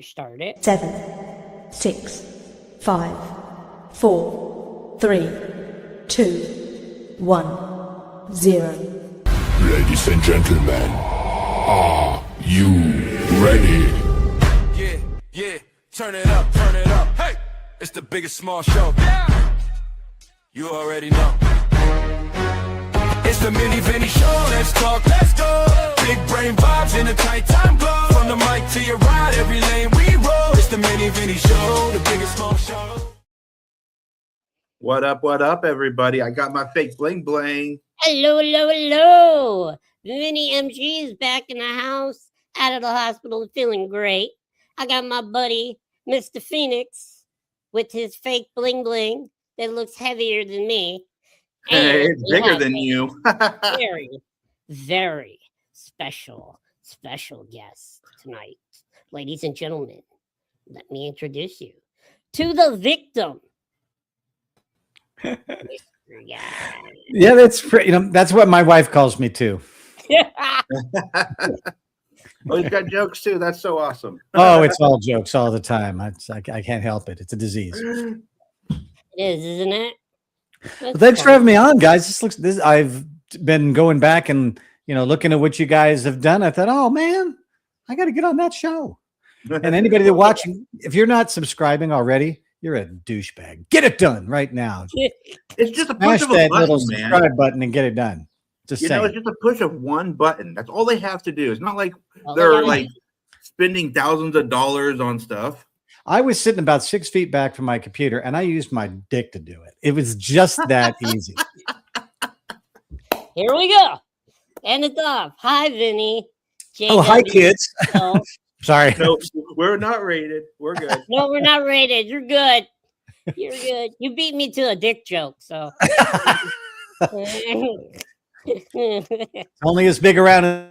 Start it. 7, 6, 5, 4, 3, 2, 1, 0. Ladies and gentlemen, are you ready? Yeah, turn it up, hey! It's the biggest small show. Yeah! You already know. It's the Mini Vinny Show, let's talk, let's go. Big brain vibes in a tight time glow. From the mic to your ride, every lane we roll. It's the Mini Vinny Show, the biggest small show. What up, everybody? I got my fake bling bling. Hello. Vinny MG is back in the house, out of the hospital, feeling great. I got my buddy, Mr. Phoenix, with his fake bling bling that looks heavier than me. Hey, it's bigger than you. very, very special guest tonight. Ladies and gentlemen, let me introduce you to the victim. Yeah, that's that's what my wife calls me too. Oh, he's got jokes too. That's so awesome. Oh, it's all jokes all the time. I can't help it. It's a disease. It is, isn't it? Well, thanks for having me on, guys. I've been going back and looking at what you guys have done. I thought, oh man, I got to get on that show. And anybody that watching, if you're not subscribing already, you're a douchebag. Get it done right now. It's just a push of a that button, little man. subscribe button and get it done. Just saying. It's just a push of one button. That's all they have to do. It's not like they're like spending thousands of dollars on stuff. I was sitting about 6 feet back from my computer, and I used my dick to do it. It was just that easy. Here we go. And it's off. Hi, Vinny. Oh, hi, kids. Sorry. No, we're not rated. We're good. No, we're not rated. You're good. You're good. You beat me to a dick joke, so. Only as big around as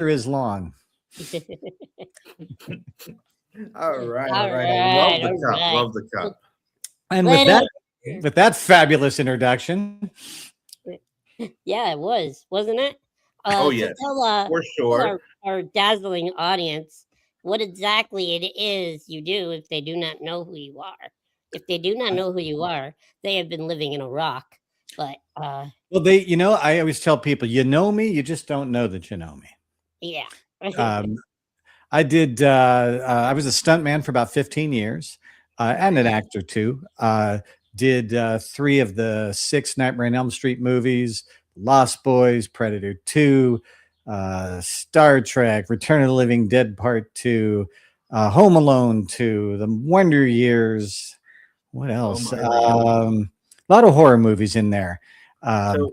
is long. All right. Love the cup. And with that fabulous introduction. Yeah, it was, wasn't it? Yeah, for sure. Our dazzling audience what exactly it is you do if they do not know who you are. If they do not know who you are, they have been living in a rock. But well, I always tell people, you know me, you just don't know that you know me. Yeah. I did. I was a stuntman for about 15 years, and an actor too. Did 3 of the 6 Nightmare on Elm Street movies: Lost Boys, Predator 2, Star Trek, Return of the Living Dead Part 2, Home Alone 2, The Wonder Years. What else? A lot of horror movies in there. So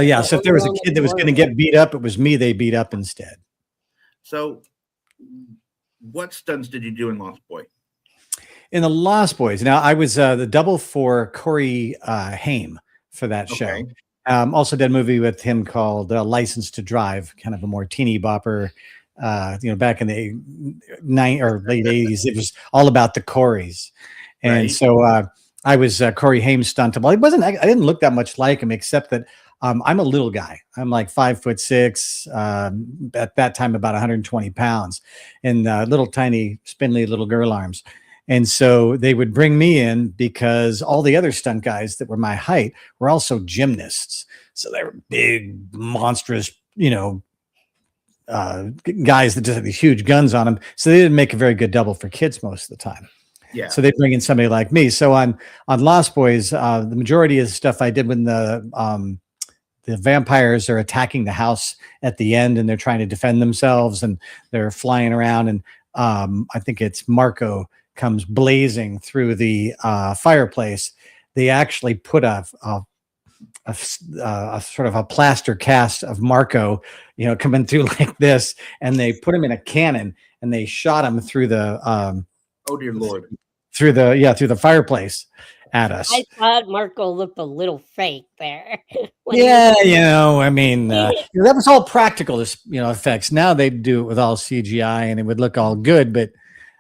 if there was a kid that was going to get beat up, it was me they beat up instead. So what stunts did you do in Lost Boy? In the Lost Boys. Now, I was the double for Corey Haim for that show. Also did a movie with him called License to Drive, kind of a more teeny bopper. Back in the late 80s, it was all about the Coreys. And so I was Corey Haim stuntable. I didn't look that much like him, except that I'm a little guy. I'm like 5'6", at that time about 120 pounds, and little tiny spindly little girl arms. And so they would bring me in because all the other stunt guys that were my height were also gymnasts. So they were big, monstrous, guys that just had these huge guns on them. So they didn't make a very good double for kids most of the time. Yeah. So they bring in somebody like me. So on Lost Boys, the majority of the stuff I did when the vampires are attacking the house at the end and they're trying to defend themselves and they're flying around. And I think it's Marco comes blazing through the fireplace. They actually put a sort of a plaster cast of Marco, coming through like this, and they put him in a cannon and they shot him through the oh dear Lord, through the fireplace at us. I thought Marco looked a little fake there. Yeah, that was all practical, effects. Now they do it with all CGI and it would look all good, but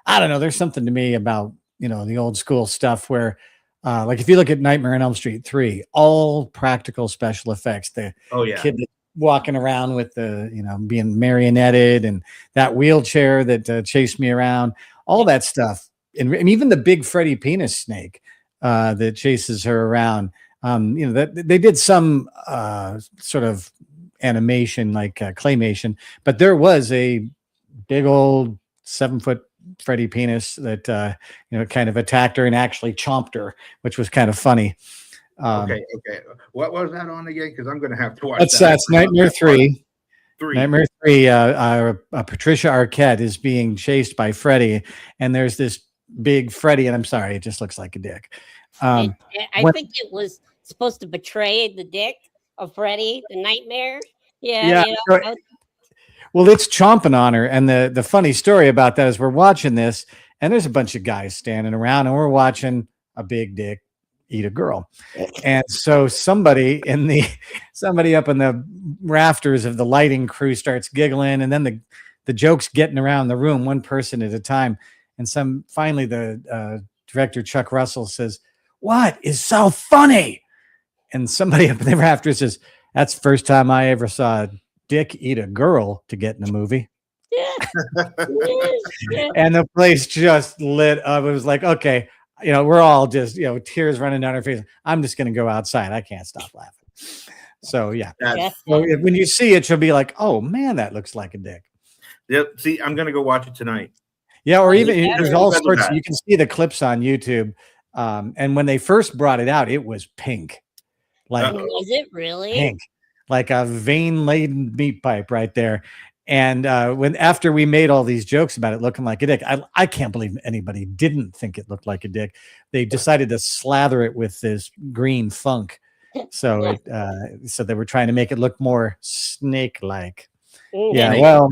I don't know. There's something to me about, the old school stuff where, like if you look at Nightmare on Elm Street 3, all practical special effects. The kid walking around with the, being marionetted, and that wheelchair that chased me around, all that stuff. And even the big Freddy penis snake that chases her around. That they did some sort of animation like claymation, but there was a big old 7-foot Freddy penis that kind of attacked her and actually chomped her, which was kind of funny. Okay. What was that on again? Because I'm going to have to watch that. That's Nightmare 3. Nightmare 3. Patricia Arquette is being chased by Freddy, and there's this big Freddy, and I'm sorry, it just looks like a dick. I think it was supposed to betray the dick of Freddy, the nightmare. Yeah. Well, it's chomping on her, and the funny story about that is we're watching this, and there's a bunch of guys standing around, and we're watching a big dick eat a girl. And so somebody up in the rafters of the lighting crew starts giggling, and then the joke's getting around the room, one person at a time. And finally the director, Chuck Russell, says, "What is so funny?" And somebody up in the rafters says, "That's the first time I ever saw a dick eat a girl to get in a movie." And the place just lit up. It was like, okay, we're all just, tears running down our face. I'm just going to go outside. I can't stop laughing. So yeah. So when you see it, you'll be like, oh man, that looks like a dick. Yep. See, I'm going to go watch it tonight. Yeah. Or even there's all sorts. You can see the clips on YouTube. And when they first brought it out, it was pink. Like, was it really pink? Like a vein-laden meat pipe right there. And after we made all these jokes about it looking like a dick, I can't believe anybody didn't think it looked like a dick. They decided to slather it with this green funk, so so they were trying to make it look more snake-like. Yeah, well,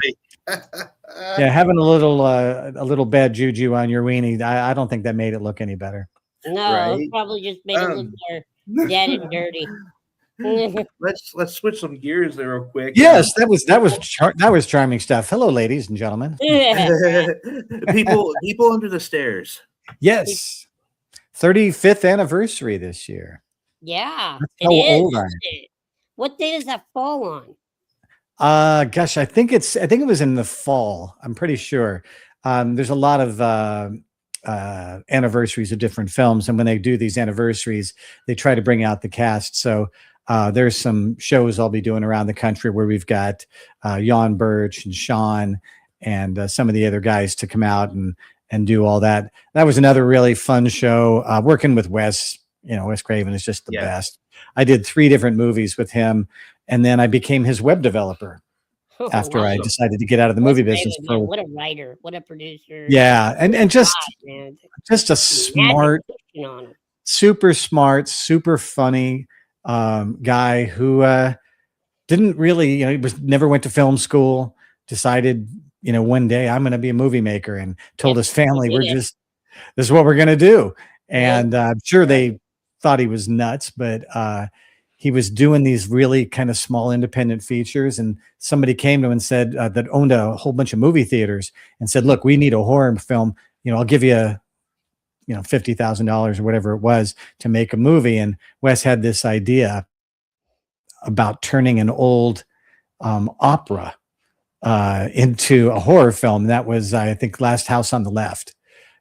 yeah, having a little bad juju on your weenie, I don't think that made it look any better. No, it probably just made it look more dead and dirty. Let's switch some gears there real quick. Yes, that was charming stuff. Hello, ladies and gentlemen. people under the stairs. Yes, 35th anniversary this year. Yeah, how old are you? What day does that fall on? Gosh, I think it was in the fall. I'm pretty sure. There's a lot of anniversaries of different films, and when they do these anniversaries, they try to bring out the cast. So there's some shows I'll be doing around the country where we've got Jan Birch and Sean and some of the other guys to come out and do all that. That was another really fun show. Working with Wes, Wes Craven is just the best. I did 3 different movies with him, and then I became his web developer after I decided to get out of the movie business. What a writer, what a producer. Yeah, and just a smart, super smart, super funny guy who didn't really, he never went to film school, decided, one day I'm going to be a movie maker, and told his family, this is what we're going to do. And I'm sure they thought he was nuts, but he was doing these really kind of small independent features, and somebody came to him and said that owned a whole bunch of movie theaters and said, look, we need a horror film. I'll give you $50,000 or whatever it was to make a movie. And Wes had this idea about turning an old opera into a horror film. That was, I think, Last House on the Left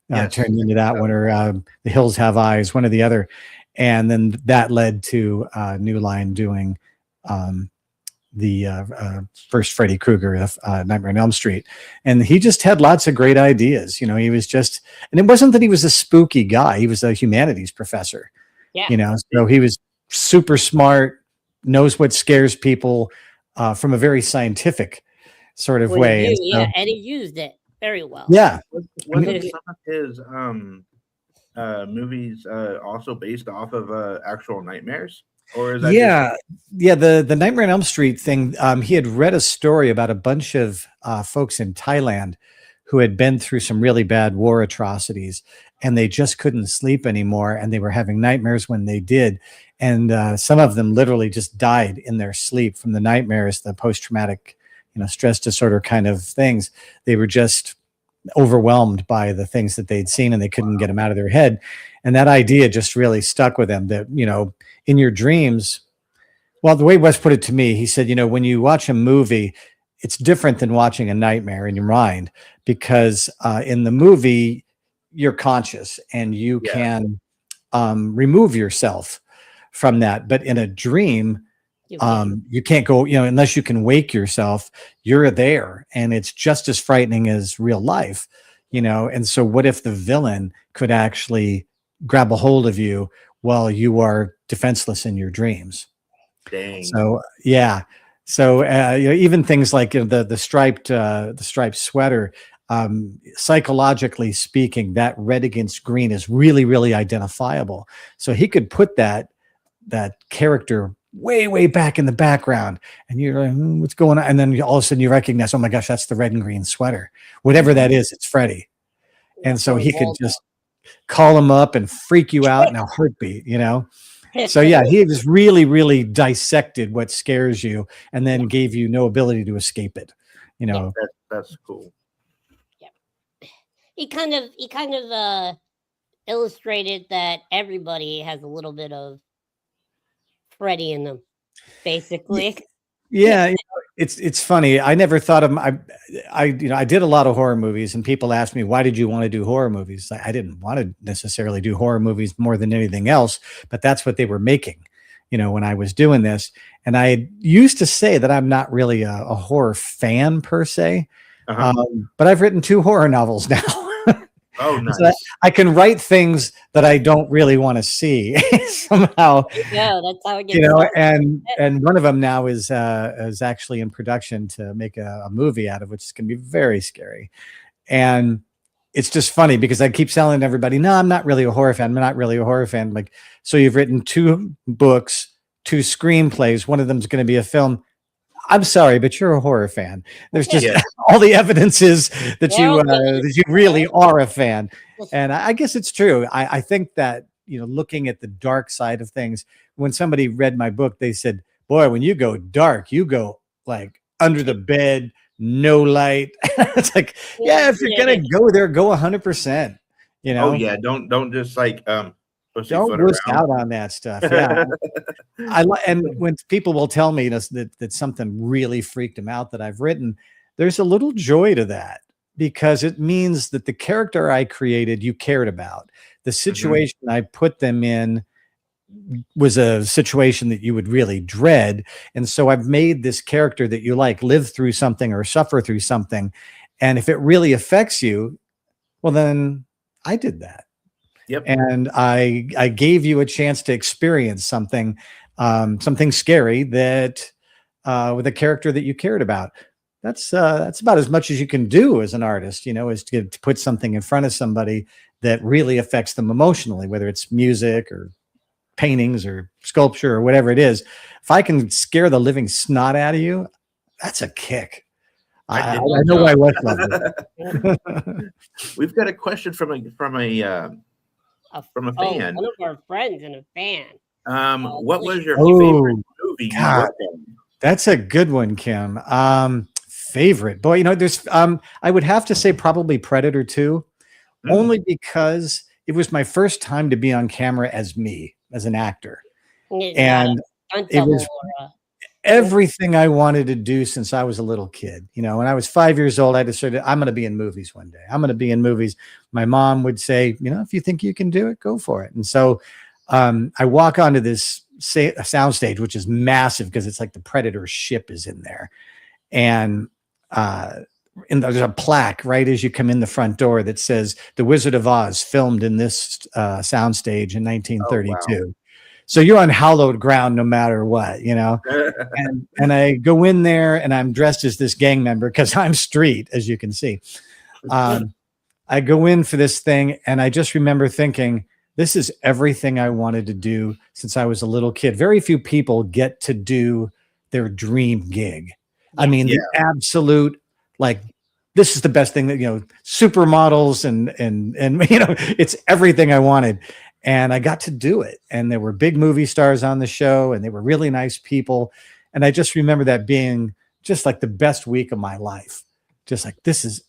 turned into that one, or The Hills Have Eyes, one or the other. And then that led to New Line doing the first Freddy Krueger, Nightmare on Elm Street. And he just had lots of great ideas. He was just, and it wasn't that he was a spooky guy. He was a humanities professor, so he was super smart, knows what scares people from a very scientific sort of way. And he used it very well. Yeah. Wasn't some of his movies also based off of actual nightmares? Or is that the Nightmare on Elm Street thing, he had read a story about a bunch of folks in Thailand who had been through some really bad war atrocities, and they just couldn't sleep anymore, and they were having nightmares when they did, and some of them literally just died in their sleep from the nightmares, the post-traumatic stress disorder kind of things. They were just overwhelmed by the things that they'd seen, and they couldn't get them out of their head. And that idea just really stuck with them, that in your dreams, Well, the way Wes put it to me, he said, when you watch a movie, it's different than watching a nightmare in your mind because in the movie, you're conscious and you Yeah. can remove yourself from that. But in a dream, you can't go, unless you can wake yourself, you're there and it's just as frightening as real life, And so what if the villain could actually grab a hold of you while you are defenseless in your dreams? Dang. So yeah, so even things like the striped sweater, psychologically speaking, that red against green is really really identifiable. So he could put that character way back in the background, and you're like, what's going on? And then all of a sudden you recognize, oh my gosh, that's the red and green sweater, whatever that is. It's Freddy, and so he could just call him up and freak you out in a heartbeat. So yeah, he just really, really dissected what scares you and then gave you no ability to escape it. That's cool. Yeah. He kind of illustrated that everybody has a little bit of Freddy in them, basically. Yeah, it's funny. I never thought of I did a lot of horror movies, and people asked me, why did you want to do horror movies? I didn't want to necessarily do horror movies more than anything else, but that's what they were making, when I was doing this. And I used to say that I'm not really a horror fan per se, but I've written 2 horror novels now. Oh, nice. So I can write things that I don't really want to see somehow. Yeah, that's how it gets. And one of them now is actually in production to make a movie out of, which is going to be very scary. And it's just funny because I keep telling everybody, no, I'm not really a horror fan. I'm not really a horror fan. Like, so you've written 2 books, 2 screenplays. One of them is going to be a film. I'm sorry, but you're a horror fan. There's just all the evidence is that you really are a fan. And I guess it's true. I think that, looking at the dark side of things, when somebody read my book, they said, boy, when you go dark, you go like under the bed, no light. It's like, yeah, if you're going to go there, go 100%, Oh yeah. Don't just like, don't wuss out on that stuff. Yeah. And when people will tell me that something really freaked them out that I've written, there's a little joy to that because it means that the character I created, you cared about. The situation I put them in was a situation that you would really dread. And so I've made this character that you like live through something or suffer through something. And if it really affects you, well, then I did that. Yep. And I gave you a chance to experience something scary that with a character that you cared about. That's about as much as you can do as an artist, is to put something in front of somebody that really affects them emotionally, whether it's music or paintings or sculpture or whatever it is. If I can scare the living snot out of you, that's a kick. I know why Wes loved it. We've got a question from a fan. One of our friends and a fan. What was your favorite movie you worked on? That's a good one, Kim. Favorite, boy, there's I would have to say probably Predator 2, only because it was my first time to be on camera as me, as an actor. And it was everything I wanted to do since I was a little kid. When I was 5 years old, I decided I'm going to be in movies one day. I'm going to be in movies. My mom would say, if you think you can do it, go for it. And so I walk onto this soundstage, which is massive because it's like the Predator ship is in there. And there's a plaque right as you come in the front door that says The Wizard of Oz filmed in this soundstage in 1932. Oh, wow. So you're on hallowed ground no matter what, and I go in there and I'm dressed as this gang member because I'm street, as you can see. I go in for this thing and I just remember thinking, this is everything I wanted to do since I was a little kid. Very few people get to do their dream gig. I mean, the absolute, like, this is the best thing that, supermodels and it's everything I wanted. And I got to do it. And there were big movie stars on the show and they were really nice people. And I just remember that being just like the best week of my life. Just like, this is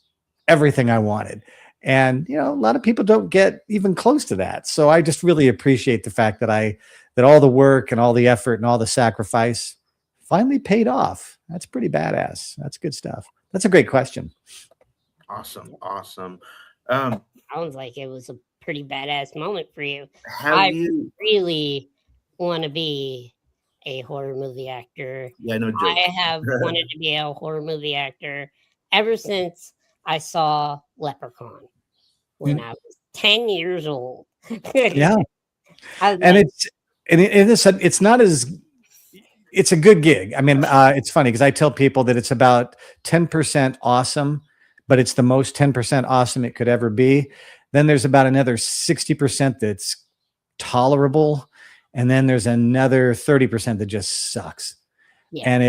everything I wanted. And, a lot of people don't get even close to that. So I just really appreciate the fact that I that all the work and all the effort and all the sacrifice finally paid off. That's pretty badass. That's good stuff. That's a great question. Awesome. Awesome. Sounds like it was a pretty badass moment for you. Have I you? really want to be a horror movie actor. Yeah, no I joke. have wanted to be a horror movie actor ever since I saw Leprechaun when I was 10 years old. Yeah. I was And like, it's not as, it's a good gig. I mean, it's funny because I tell people that it's about 10% awesome, but it's the most 10% awesome it could ever be. Then there's about another 60% that's tolerable. And then there's another 30% that just sucks. yeah, And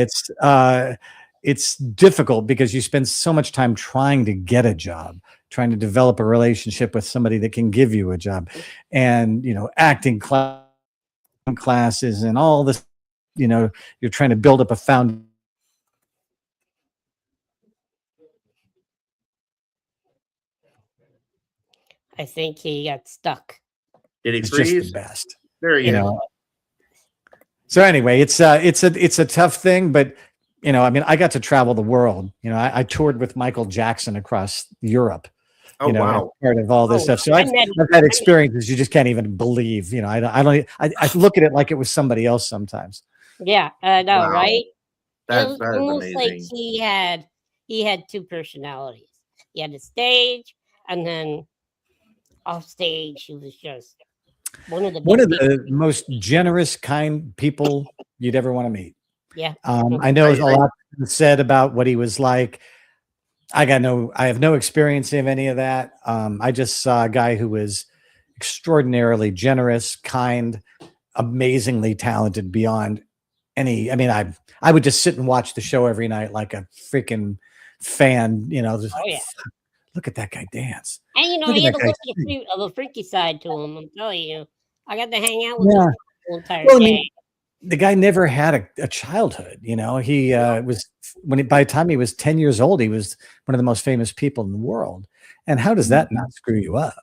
it's difficult because you spend so much time trying to get a job, trying to develop a relationship with somebody that can give you a job, and acting classes and all this. You're trying to build up a foundation. I think he got stuck. Did he It's just the freeze? best. There he You is. know. So anyway, it's a tough thing, but I mean, I got to travel the world. I toured with Michael Jackson across Europe. Oh as wow. part of all this Oh, stuff. So I I've met- had experiences you just can't even believe. I look at it like it was somebody else sometimes. Yeah, I know, Wow. right? It was That is almost like amazing. he had two personalities. He had the stage, and then off stage, he was just one of the One of best the most generous, kind people you'd ever want to meet. Yeah. I know a lot said about what he was like. I have no experience of any of that. I just saw a guy who was extraordinarily generous, kind, amazingly talented beyond any. I mean, I would just sit and watch the show every night like a freaking fan. Just Oh, yeah. look at that guy dance. And Look at he had that a guy little bit of a freaky side to him. I'm telling you, I got to hang out with Yeah. him the whole entire Well, I day. mean, the guy never had a childhood. He was by the time he was 10 years old, he was one of the most famous people in the world. And how does that not screw you up?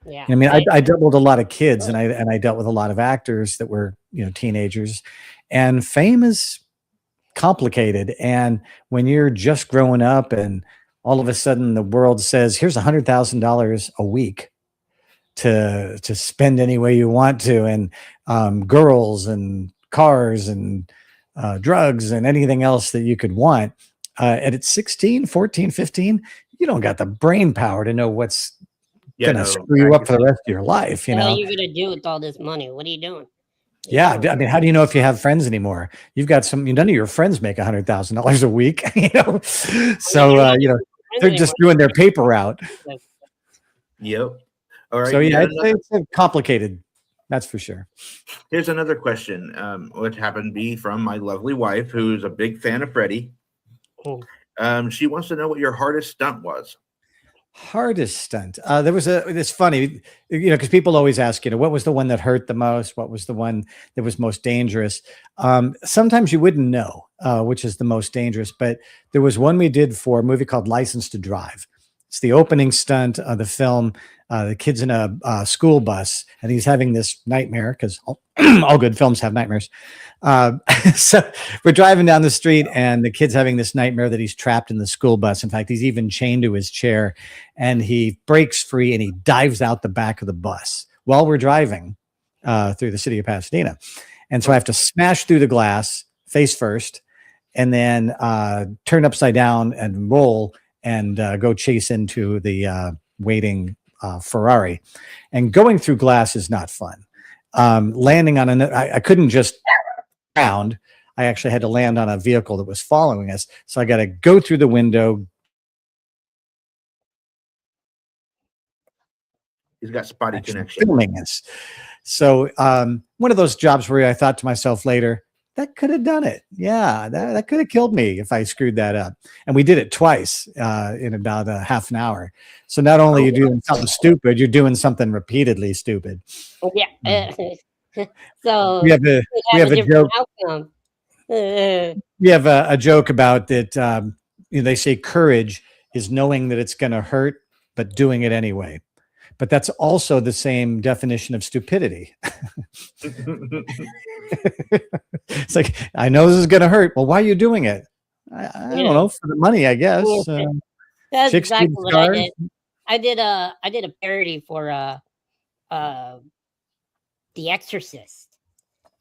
Yeah. I mean, I dealt with a lot of kids, and I dealt with a lot of actors that were teenagers, and fame is complicated. And when you're just growing up, and all of a sudden the world says, "Here's $100,000 a week to spend any way you want to," and girls and cars and drugs and anything else that you could want. And at 16, 14, 15, you don't got the brain power to know what's going to screw you up for the rest of your life. What are you going to do with all this money? What are you doing? Yeah. I mean, how do you know if you have friends anymore? You've got none of your friends make $100,000 a week, so, they're just doing their paper route. Yep. All right. So yeah, it's complicated. That's for sure. Here's another question, which happened to be from my lovely wife, who's a big fan of Freddie. She wants to know what your hardest stunt was. Hardest stunt. It's funny, because people always ask, what was the one that hurt the most? What was the one that was most dangerous? Sometimes you wouldn't know which is the most dangerous, but there was one we did for a movie called License to Drive. It's the opening stunt of the film. The kid's in a school bus, and he's having this nightmare, because all good films have nightmares. So we're driving down the street, and the kid's having this nightmare that he's trapped in the school bus. In fact, he's even chained to his chair, and he breaks free and he dives out the back of the bus while we're driving through the city of Pasadena. And so I have to smash through the glass face first, and then turn upside down and roll and go chase into the waiting Ferrari. And going through glass is not fun. Landing on I couldn't just ground. I actually had to land on a vehicle that was following us. So I got to go through the window. He's got spotty connection. Filming us. So one of those jobs where I thought to myself later, that could have done it. Yeah, that could have killed me if I screwed that up. And we did it twice in about a half an hour. So not only are you doing something stupid, you're doing something repeatedly stupid. Yeah. So we have a joke. Outcome. We have a joke about that. They say courage is knowing that it's going to hurt, but doing it anyway. but that's also the same definition of stupidity. It's like, I know this is going to hurt. Well, why are you doing it? I don't know, for the money, I guess. That's Chicks exactly need what I scars. did. I did a parody for uh The Exorcist,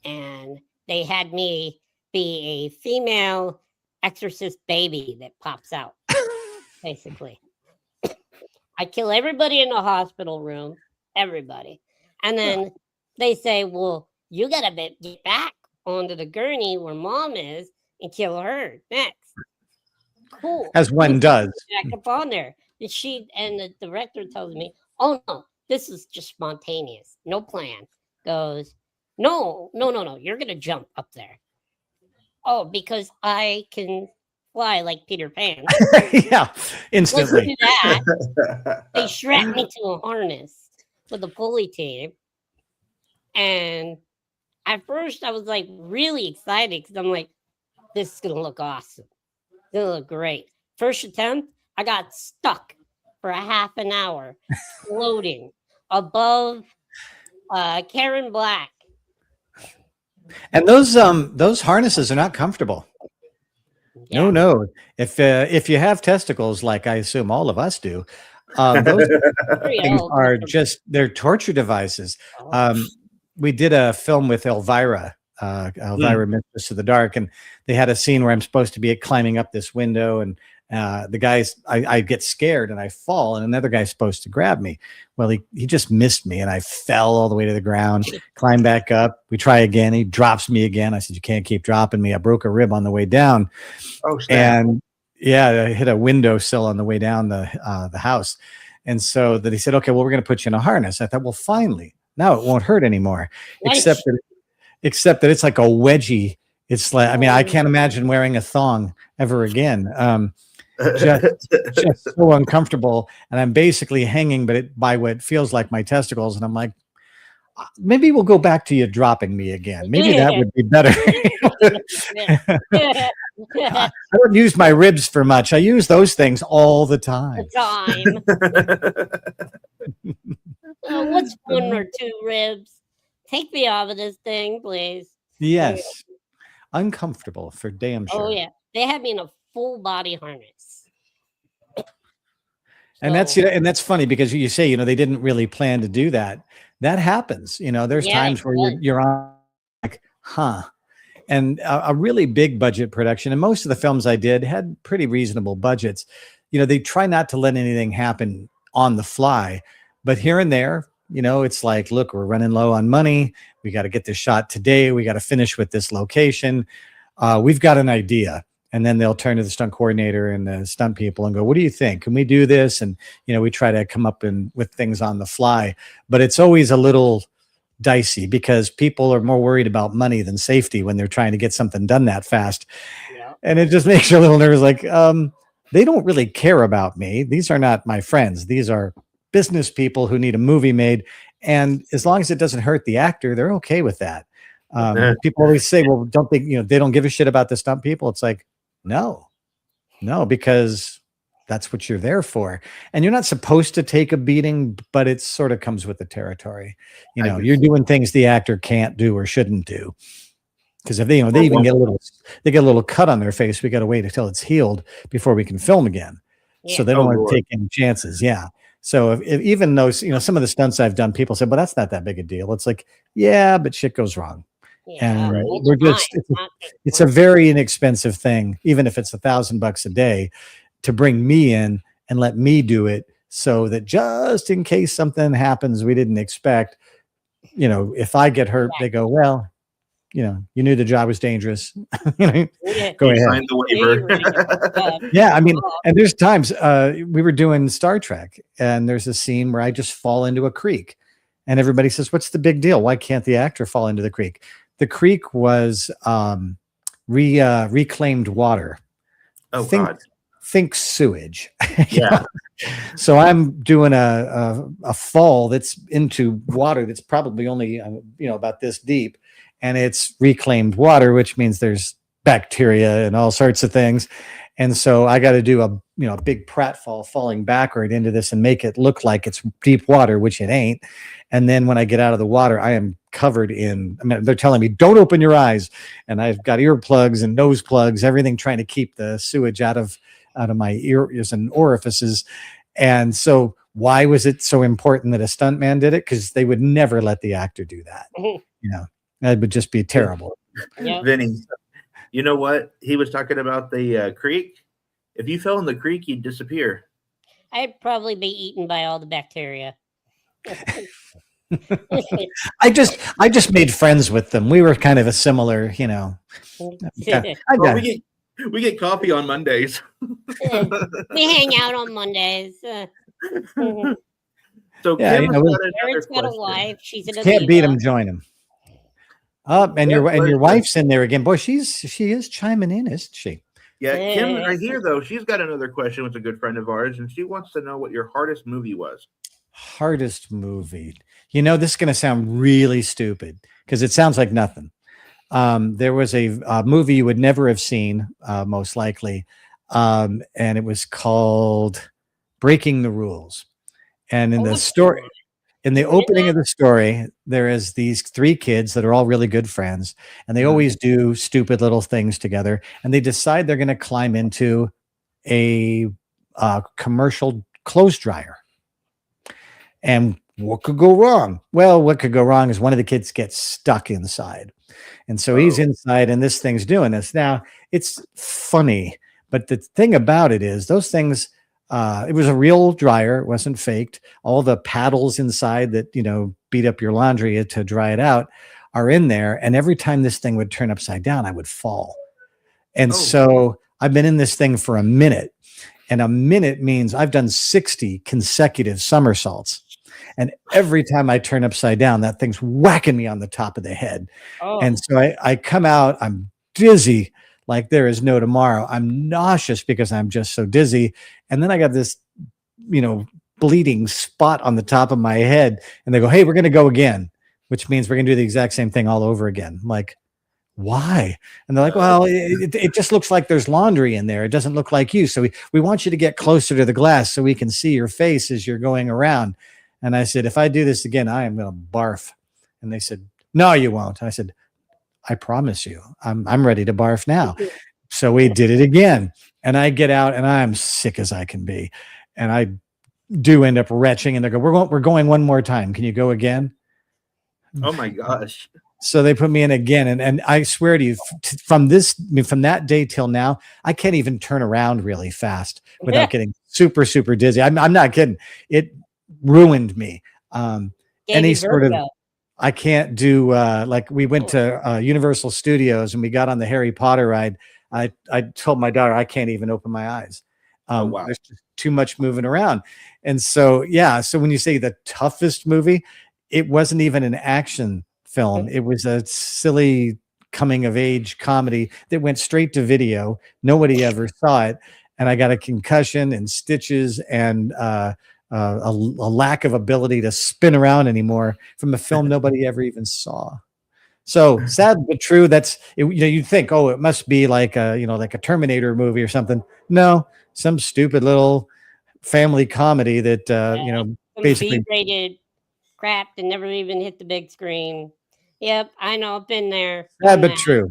and they had me be a female exorcist baby that pops out. Basically, I kill everybody in the hospital room, everybody, and then they say, "Well, you gotta get back onto the gurney where mom is and kill her next." Cool. As one does. Back up on there. And the director tells me, "Oh no, this is just spontaneous, no plan." Goes, "No, no, no, no, you're gonna jump up there." Oh, because I can fly like Peter Pan. Yeah, Let's instantly. do that. They strap me to a harness with a pulley tape, and at first I was like really excited because I'm like, "This is gonna look awesome. It's gonna look great." First attempt, I got stuck for a half an hour floating above Karen Black. And those harnesses are not comfortable. Yeah. No. If you have testicles, like I assume all of us do, those Very things old. are just, they're torture devices. Oh. We did a film with Elvira, Mistress of the Dark, and they had a scene where I'm supposed to be climbing up this window, and the guys, I get scared and I fall, and another guy's supposed to grab me. Well, he just missed me, and I fell all the way to the ground, climb back up. We try again. He drops me again. I said, "You can't keep dropping me." I broke a rib on the way down. Oh, snap. And yeah, I hit a windowsill on the way down the house. And so that he said, "Okay, well, we're going to put you in a harness." I thought, well, finally, now it won't hurt anymore. Except that it's like a wedgie. It's like, I mean, I can't imagine wearing a thong ever again. Just so uncomfortable. And I'm basically hanging, but by what feels like my testicles. And I'm like, maybe we'll go back to you dropping me again. Maybe that would be better. I don't use my ribs for much. I use those things all the time. What's one or two ribs? Take me off of this thing, please. Yes. Uncomfortable for damn sure. Oh, yeah. They had me in a full body harness. And that's funny because you say, they didn't really plan to do that. That happens. There's times where you're on like, huh. And a really big budget production, and most of the films I did had pretty reasonable budgets. They try not to let anything happen on the fly, but here and there, it's like, look, we're running low on money. We got to get this shot today. We got to finish with this location. We've got an idea. And then they'll turn to the stunt coordinator and the stunt people and go, "What do you think? Can we do this?" And, we try to come up with things on the fly, but it's always a little dicey because people are more worried about money than safety when they're trying to get something done that fast. Yeah. And it just makes you a little nervous. Like, they don't really care about me. These are not my friends. These are business people who need a movie made. And as long as it doesn't hurt the actor, they're okay with that. People always say, well, don't they, they don't give a shit about the stunt people. It's like, no, because that's what you're there for. And you're not supposed to take a beating, but it sort of comes with the territory. You're doing things the actor can't do or shouldn't do. Because if they even get a little cut on their face, we got to wait until it's healed before we can film again. Yeah. So they don't want to take any chances. Yeah. So if even those, some of the stunts I've done, people say, "Well, that's not that big a deal." It's like, yeah, but shit goes wrong. Yeah, and we're just, it's a very inexpensive thing, even if it's $1,000 a day, to bring me in and let me do it, so that just in case something happens we didn't expect, if I get hurt, they go, "Well, you knew the job was dangerous." Go ahead. Sign the waiver. Yeah, I mean, and there's times we were doing Star Trek, and there's a scene where I just fall into a creek, and everybody says, "What's the big deal? Why can't the actor fall into the creek?" The creek was reclaimed water. Oh, God. Think sewage. Yeah. So I'm doing a fall that's into water that's probably only about this deep, and it's reclaimed water, which means there's bacteria and all sorts of things. And so I got to do a big pratfall falling backward into this and make it look like it's deep water, which it ain't. And then when I get out of the water, I am covered in, I mean, they're telling me, don't open your eyes. And I've got earplugs and nose plugs, everything trying to keep the sewage out of my ears and orifices. And so why was it so important that a stuntman did it? Because they would never let the actor do that. That would just be terrible. Yep. Vinny, you know what? He was talking about the creek. If you fell in the creek, you'd disappear. I'd probably be eaten by all the bacteria. I just made friends with them. We were kind of a similar, Well, we get coffee on Mondays. We hang out on Mondays. So Yeah, Kim has got another Eric's got a question. wife. She's in a can't beat diva. him, join him. And your wife's in there again. Boy, she is chiming in, isn't she? Yeah, Kim right here though. She's got another question with a good friend of ours, and she wants to know what your hardest movie was. Hardest movie. This is going to sound really stupid because it sounds like nothing. There was a movie you would never have seen, most likely, and it was called Breaking the Rules. And in the story, in the opening of the story, there is these three kids that are all really good friends, and they always do stupid little things together. And they decide they're going to climb into a commercial clothes dryer. And what could go wrong? Well, what could go wrong is one of the kids gets stuck inside. And so he's inside and this thing's doing this. Now, it's funny, but the thing about it is those things, it was a real dryer. It wasn't faked. All the paddles inside that, beat up your laundry to dry it out are in there. And every time this thing would turn upside down, I would fall. And so I've been in this thing for a minute. And a minute means I've done 60 consecutive somersaults. And every time I turn upside down, that thing's whacking me on the top of the head. And so I come out, I'm dizzy like there is no tomorrow. I'm nauseous because I'm just so dizzy. And then I got this, bleeding spot on the top of my head. And they go, hey, we're going to go again, which means we're going to do the exact same thing all over again. I'm like, why? And they're like, well, it just looks like there's laundry in there. It doesn't look like you. So we want you to get closer to the glass so we can see your face as you're going around. And I said, if I do this again, I am going to barf. And they said, no, you won't. I said, I promise you, I'm ready to barf now. So we did it again. And I get out and I'm sick as I can be. And I do end up retching and they go, we're going one more time. Can you go again? Oh my gosh. So they put me in again. And I swear to you, from that day till now, I can't even turn around really fast without getting super, super dizzy. I'm not kidding. It ruined me. Any sort of, I can't do, like we went to Universal Studios and we got on the Harry Potter ride. I told my daughter, I can't even open my eyes. Wow. There's just too much moving around. And so, yeah. So when you say the toughest movie, it wasn't even an action film. It was a silly coming of age comedy that went straight to video. Nobody ever saw it. And I got a concussion and stitches and a lack of ability to spin around anymore from a film nobody ever even saw. So sad but true. That's you'd think, oh, it must be like a Terminator movie or something. No, some stupid little family comedy that basically B-rated crap that never even hit the big screen. Yep, I know. I've been there. Sad but true.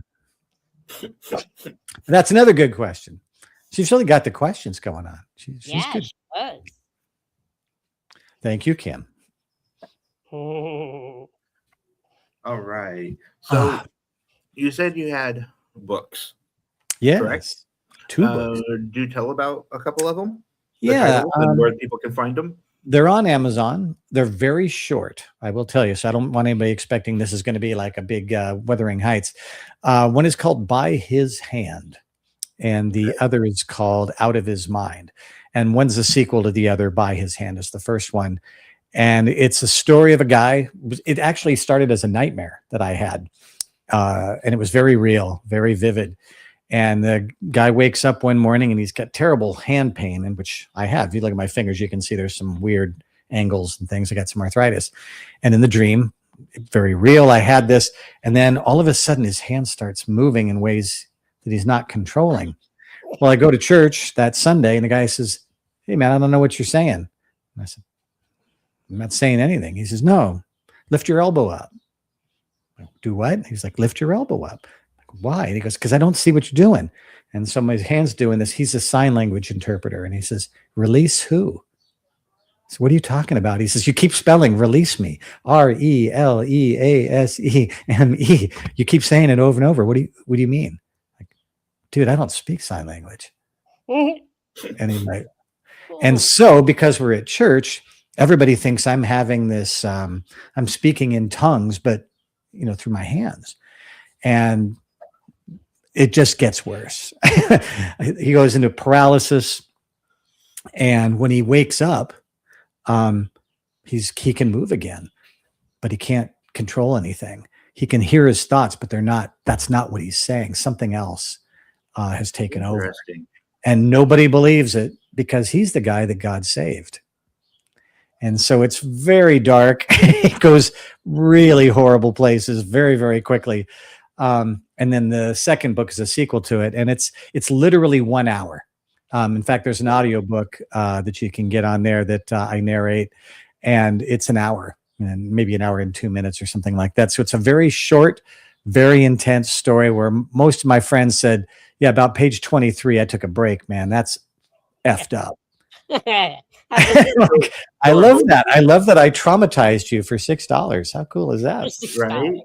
That's another good question. She's really got the questions going on. She's good. She was. Thank you, Kim. All right. So you said you had books. Yes. Correct? 2 books. Do tell about a couple of them? Yeah. And where people can find them? They're on Amazon. They're very short, I will tell you. So I don't want anybody expecting this is going to be like a big Wuthering Heights. One is called By His Hand, and the other is called Out of His Mind. And one's a sequel to the other. By His Hand is the first one. And it's a story of a guy. It actually started as a nightmare that I had. And it was very real, very vivid. And the guy wakes up one morning and he's got terrible hand pain, in which I have. If you look at my fingers, you can see there's some weird angles and things. I got some arthritis. And in the dream, very real, I had this. And then all of a sudden his hand starts moving in ways that he's not controlling. Well, I go to church that Sunday and the guy says, "Hey man, I don't know what you're saying." And I said, "I'm not saying anything." He says, "No, lift your elbow up." Do what? He's like, "Lift your elbow up." I'm like, why? And he goes, "Because I don't see what you're doing." And so my hand's doing this. He's a sign language interpreter. And he says, "Release who?" So what are you talking about? He says, "You keep spelling release me. RELEASEME. You keep saying it over and over. What do you mean?" Like, dude, I don't speak sign language. And he's like, and so because we're at church, everybody thinks I'm having this, I'm speaking in tongues, but through my hands. And it just gets worse. He goes into paralysis. And when he wakes up, he can move again, but he can't control anything. He can hear his thoughts, but that's not what he's saying. Something else has taken over. And nobody believes it because he's the guy that God saved. And so it's very dark. It goes really horrible places very, very quickly. And then the second book is a sequel to it. And it's literally 1 hour. In fact, there's an audiobook that you can get on there that I narrate, and it's an hour and maybe an hour and 2 minutes or something like that. So it's a very short, very intense story where most of my friends said, yeah, about page 23, I took a break, man. That's effed up. I love that. I love that I traumatized you for $6. How cool is that? Right.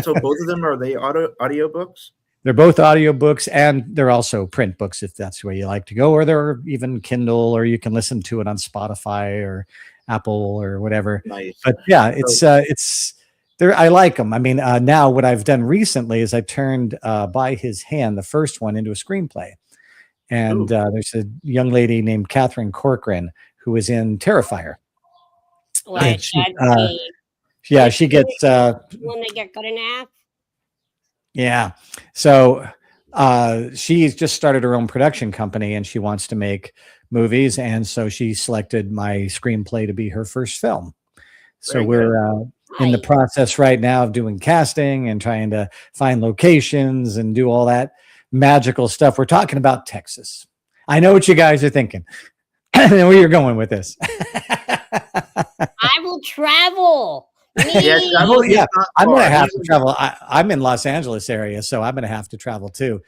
So both of them, are they audiobooks? They're both audiobooks, and they're also print books if that's where you like to go, or they're even Kindle, or you can listen to it on Spotify or Apple or whatever. Nice. But yeah, it's there. I like them. I mean, now what I've done recently is I turned By His Hand, the first one, into a screenplay. And there's a young lady named Catherine Corcoran who is in Terrifier. Like she gets when they get cut in half. Yeah. So she's just started her own production company and she wants to make movies. And so she selected my screenplay to be her first film. So we're in the process right now of doing casting and trying to find locations and do all that magical stuff. We're talking about Texas. I know what you guys are thinking. I know where you're going with this. I will travel. Yes, I'm going to have to travel. I'm in Los Angeles area, so I'm going to have to travel too.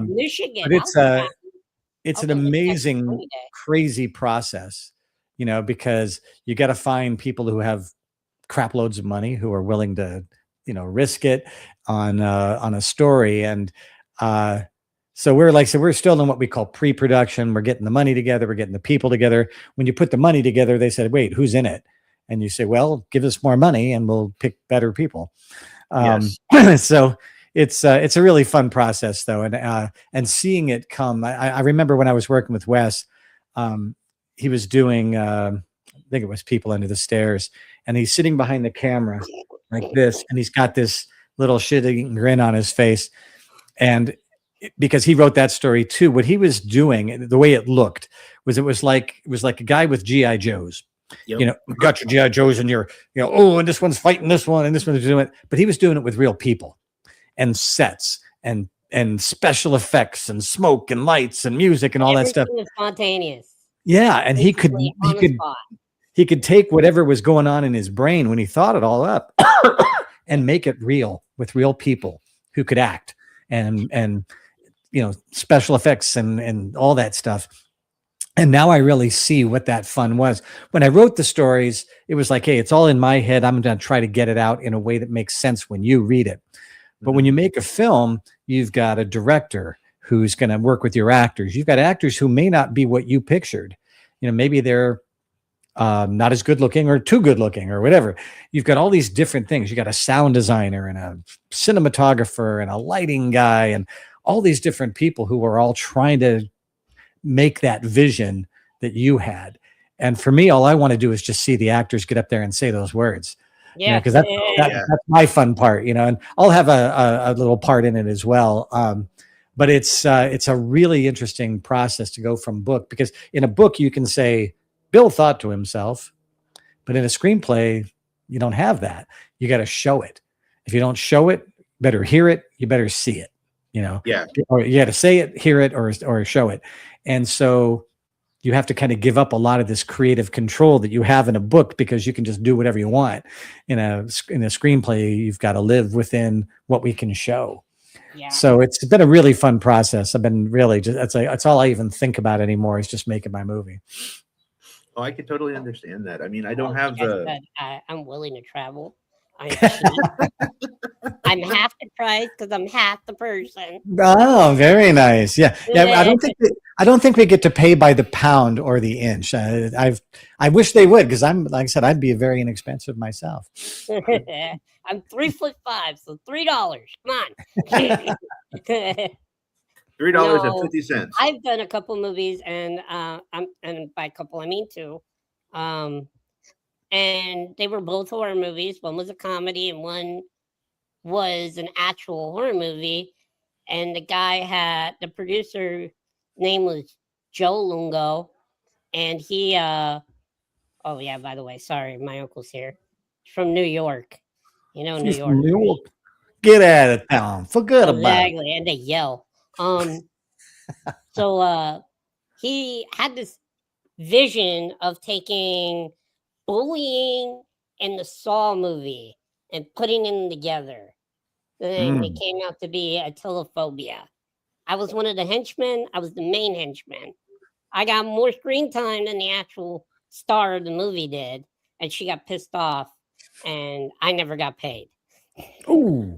Michigan. But it's an amazing, crazy process, because you got to find people who have crap loads of money who are willing to, risk it on a story. And so we're still in what we call pre-production. We're getting the money together. We're getting the people together. When you put the money together, they said, "Wait, who's in it?" And you say, "Well, give us more money and we'll pick better people." So it's a really fun process though. And seeing it come, I remember when I was working with Wes, he was doing, I think it was People Under the Stairs, and he's sitting behind the camera like this, and he's got this little shitty grin on his face. And because he wrote that story too, what he was doing, the way it looked was like a guy with GI Joes. Yep. Got your GI Joes and you're, and this one's fighting this one and this one's doing it, but he was doing it with real people and sets and special effects and smoke and lights and music and all that stuff. Spontaneous. Yeah, and he could take whatever was going on in his brain when he thought it all up and make it real with real people who could act and special effects and all that stuff. And now I really see what that fun was. When I wrote the stories, it was like, hey, it's all in my head. I'm going to try to get it out in a way that makes sense when you read it. But when you make a film, you've got a director who's going to work with your actors. You've got actors who may not be what you pictured. Maybe they're not as good looking or too good looking or whatever. You've got all these different things. You got a sound designer and a cinematographer and a lighting guy and all these different people who are all trying to make that vision that you had. And for me, all I want to do is just see the actors get up there and say those words. Yeah, because that's my fun part, and I'll have a little part in it as well. But it's a really interesting process to go from book, because in a book you can say Bill thought to himself, but in a screenplay you don't have that. You got to show it. If you don't show it, better hear it, you better see it. Yeah. or you had to say it, hear it, or show it. And so you have to kind of give up a lot of this creative control that you have in a book, because you can just do whatever you want. In a screenplay, you've got to live within what we can show. Yeah. So it's been a really fun process. I've been really that's all I even think about anymore, is just making my movie. Oh, I can totally understand that. I mean, I don't have the. I'm willing to travel. I'm cheap. I'm half the price because I'm half the person. Oh, very nice. Yeah. I don't think we get to pay by the pound or the inch. I wish they would, because like I said, I'd be very inexpensive myself. I'm 3'5", so $3. Come on. $3.50. I've done a couple movies, and by couple I mean two, and they were both horror movies. One was a comedy, and one was an actual horror movie. And the producer name was Joe Lungo, and he oh yeah, by the way, sorry, my uncle's here. He's from New York. New York. New York. Get out of town. Forget about it. Exactly, and they yell. So he had this vision of taking bullying and the Saw movie and putting them together. And it came out to be a telephobia. I was one of the henchmen. I was the main henchman. I got more screen time than the actual star of the movie did, and she got pissed off, and I never got paid. Ooh.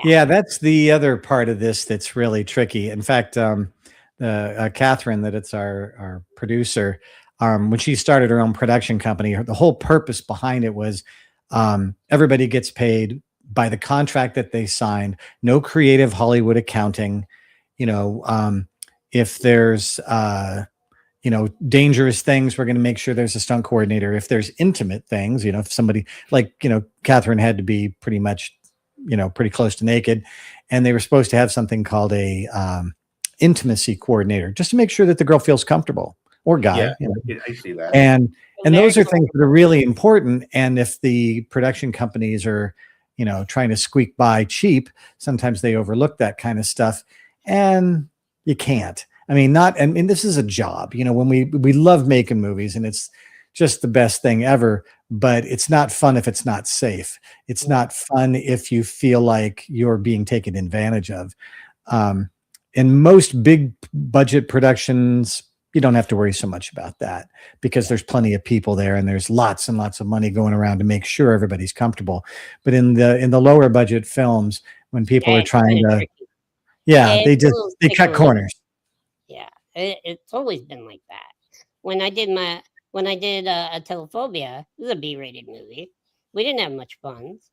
Yeah, that's the other part of this that's really tricky. In fact, Catherine, that it's our producer, when she started her own production company, the whole purpose behind it was everybody gets paid by the contract that they signed. No creative Hollywood accounting. If there's dangerous things, we're going to make sure there's a stunt coordinator. If there's intimate things, if somebody Catherine had to be pretty much pretty close to naked, and they were supposed to have something called a intimacy coordinator, just to make sure that the girl feels comfortable, or guy. Yeah, I see that. And those are things that are really important. And if the production companies are trying to squeak by cheap, sometimes they overlook that kind of stuff, and you can't. I mean, this is a job, when we love making movies, and it's just the best thing ever, but it's not fun if it's not safe. It's not fun if you feel like you're being taken advantage of. In most big budget productions, you don't have to worry so much about that, because there's plenty of people there, and there's lots and lots of money going around to make sure everybody's comfortable. But in the lower budget films, when people are trying to, they cut corners. Yeah, it's always been like that. When I did a Telephobia, it was a B-rated movie. We didn't have much funds.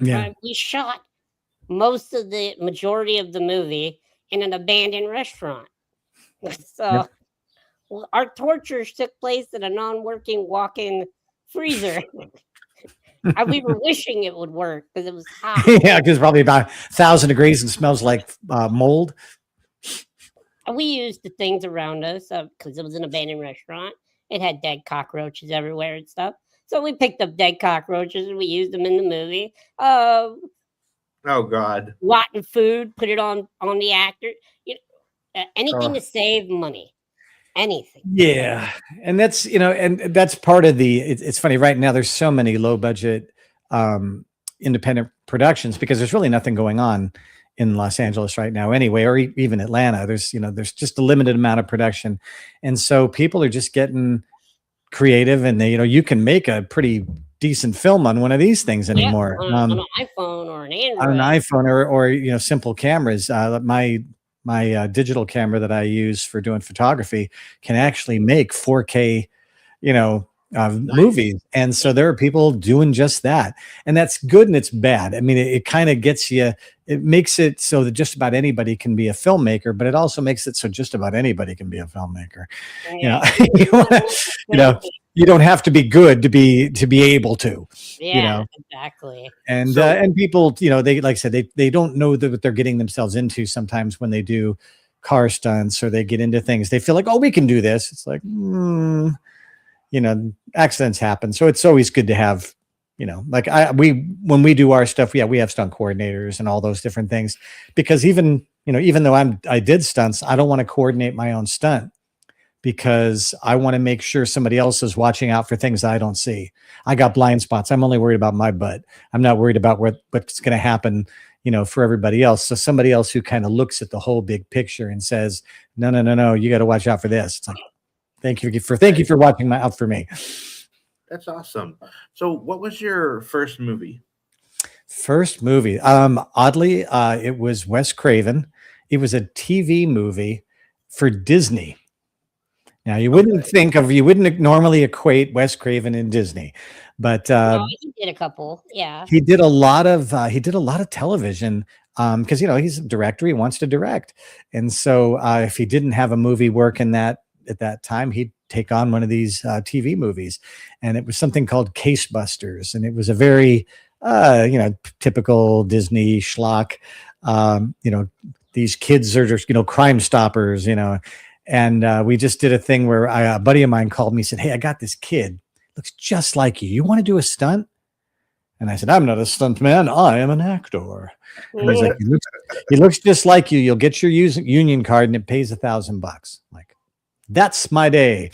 Yeah, we shot the majority of the movie in an abandoned restaurant. So our tortures took place in a non-working walk-in freezer. We were wishing it would work because it was hot. Yeah, because probably about 1,000 degrees and smells like mold. We used the things around us because it was an abandoned restaurant. It had dead cockroaches everywhere and stuff. So we picked up dead cockroaches and we used them in the movie. Oh God! Rotten food, put it on the actor. Anything to save money. Anything. Yeah, and that's and that's part of the. It's funny right now. There's so many low budget independent productions because there's really nothing going on in Los Angeles right now anyway, or even Atlanta. There's there's just a limited amount of production, and so people are just getting creative, and you can make a pretty decent film on one of these things anymore. On an iPhone or an Android. On an iPhone or simple cameras. My digital camera that I use for doing photography can actually make 4K, movies. And so there are people doing just that, and that's good and it's bad. I mean, it kind of gets you, it makes it so that just about anybody can be a filmmaker, but it also makes it so just about anybody can be a filmmaker. You don't have to be good to be able to. Yeah, exactly. And people, they, like I said, they don't know what they're getting themselves into sometimes when they do car stunts or they get into things. They feel like, oh, we can do this. It's like, accidents happen. So it's always good to have, when we do our stuff, we have stunt coordinators and all those different things, because even even though I did stunts, I don't want to coordinate my own stunt because I want to make sure somebody else is watching out for things I don't see. I got blind spots. I'm only worried about my butt. I'm not worried about what's going to happen, for everybody else. So somebody else who kind of looks at the whole big picture and says, no, no, no, no, you got to watch out for this. It's like, thank you for watching out for me. That's awesome. So what was your first movie? First movie. Oddly, it was Wes Craven. It was a TV movie for Disney. Now you wouldn't normally equate Wes Craven and Disney, but he did a couple. Yeah, he did a lot of television because he's a director. He wants to direct, and so if he didn't have a movie working at that time, he'd take on one of these TV movies, and it was something called Case Busters, and it was a very typical Disney schlock. These kids are just Crime Stoppers, and we just did a thing where a buddy of mine called me, said, "Hey, I got this kid, looks just like you. You want to do a stunt?" And I said, "I'm not a stunt man. I am an actor." And he's like, he looks just like you. You'll get your union card and it pays $1,000. I'm like, that's my day.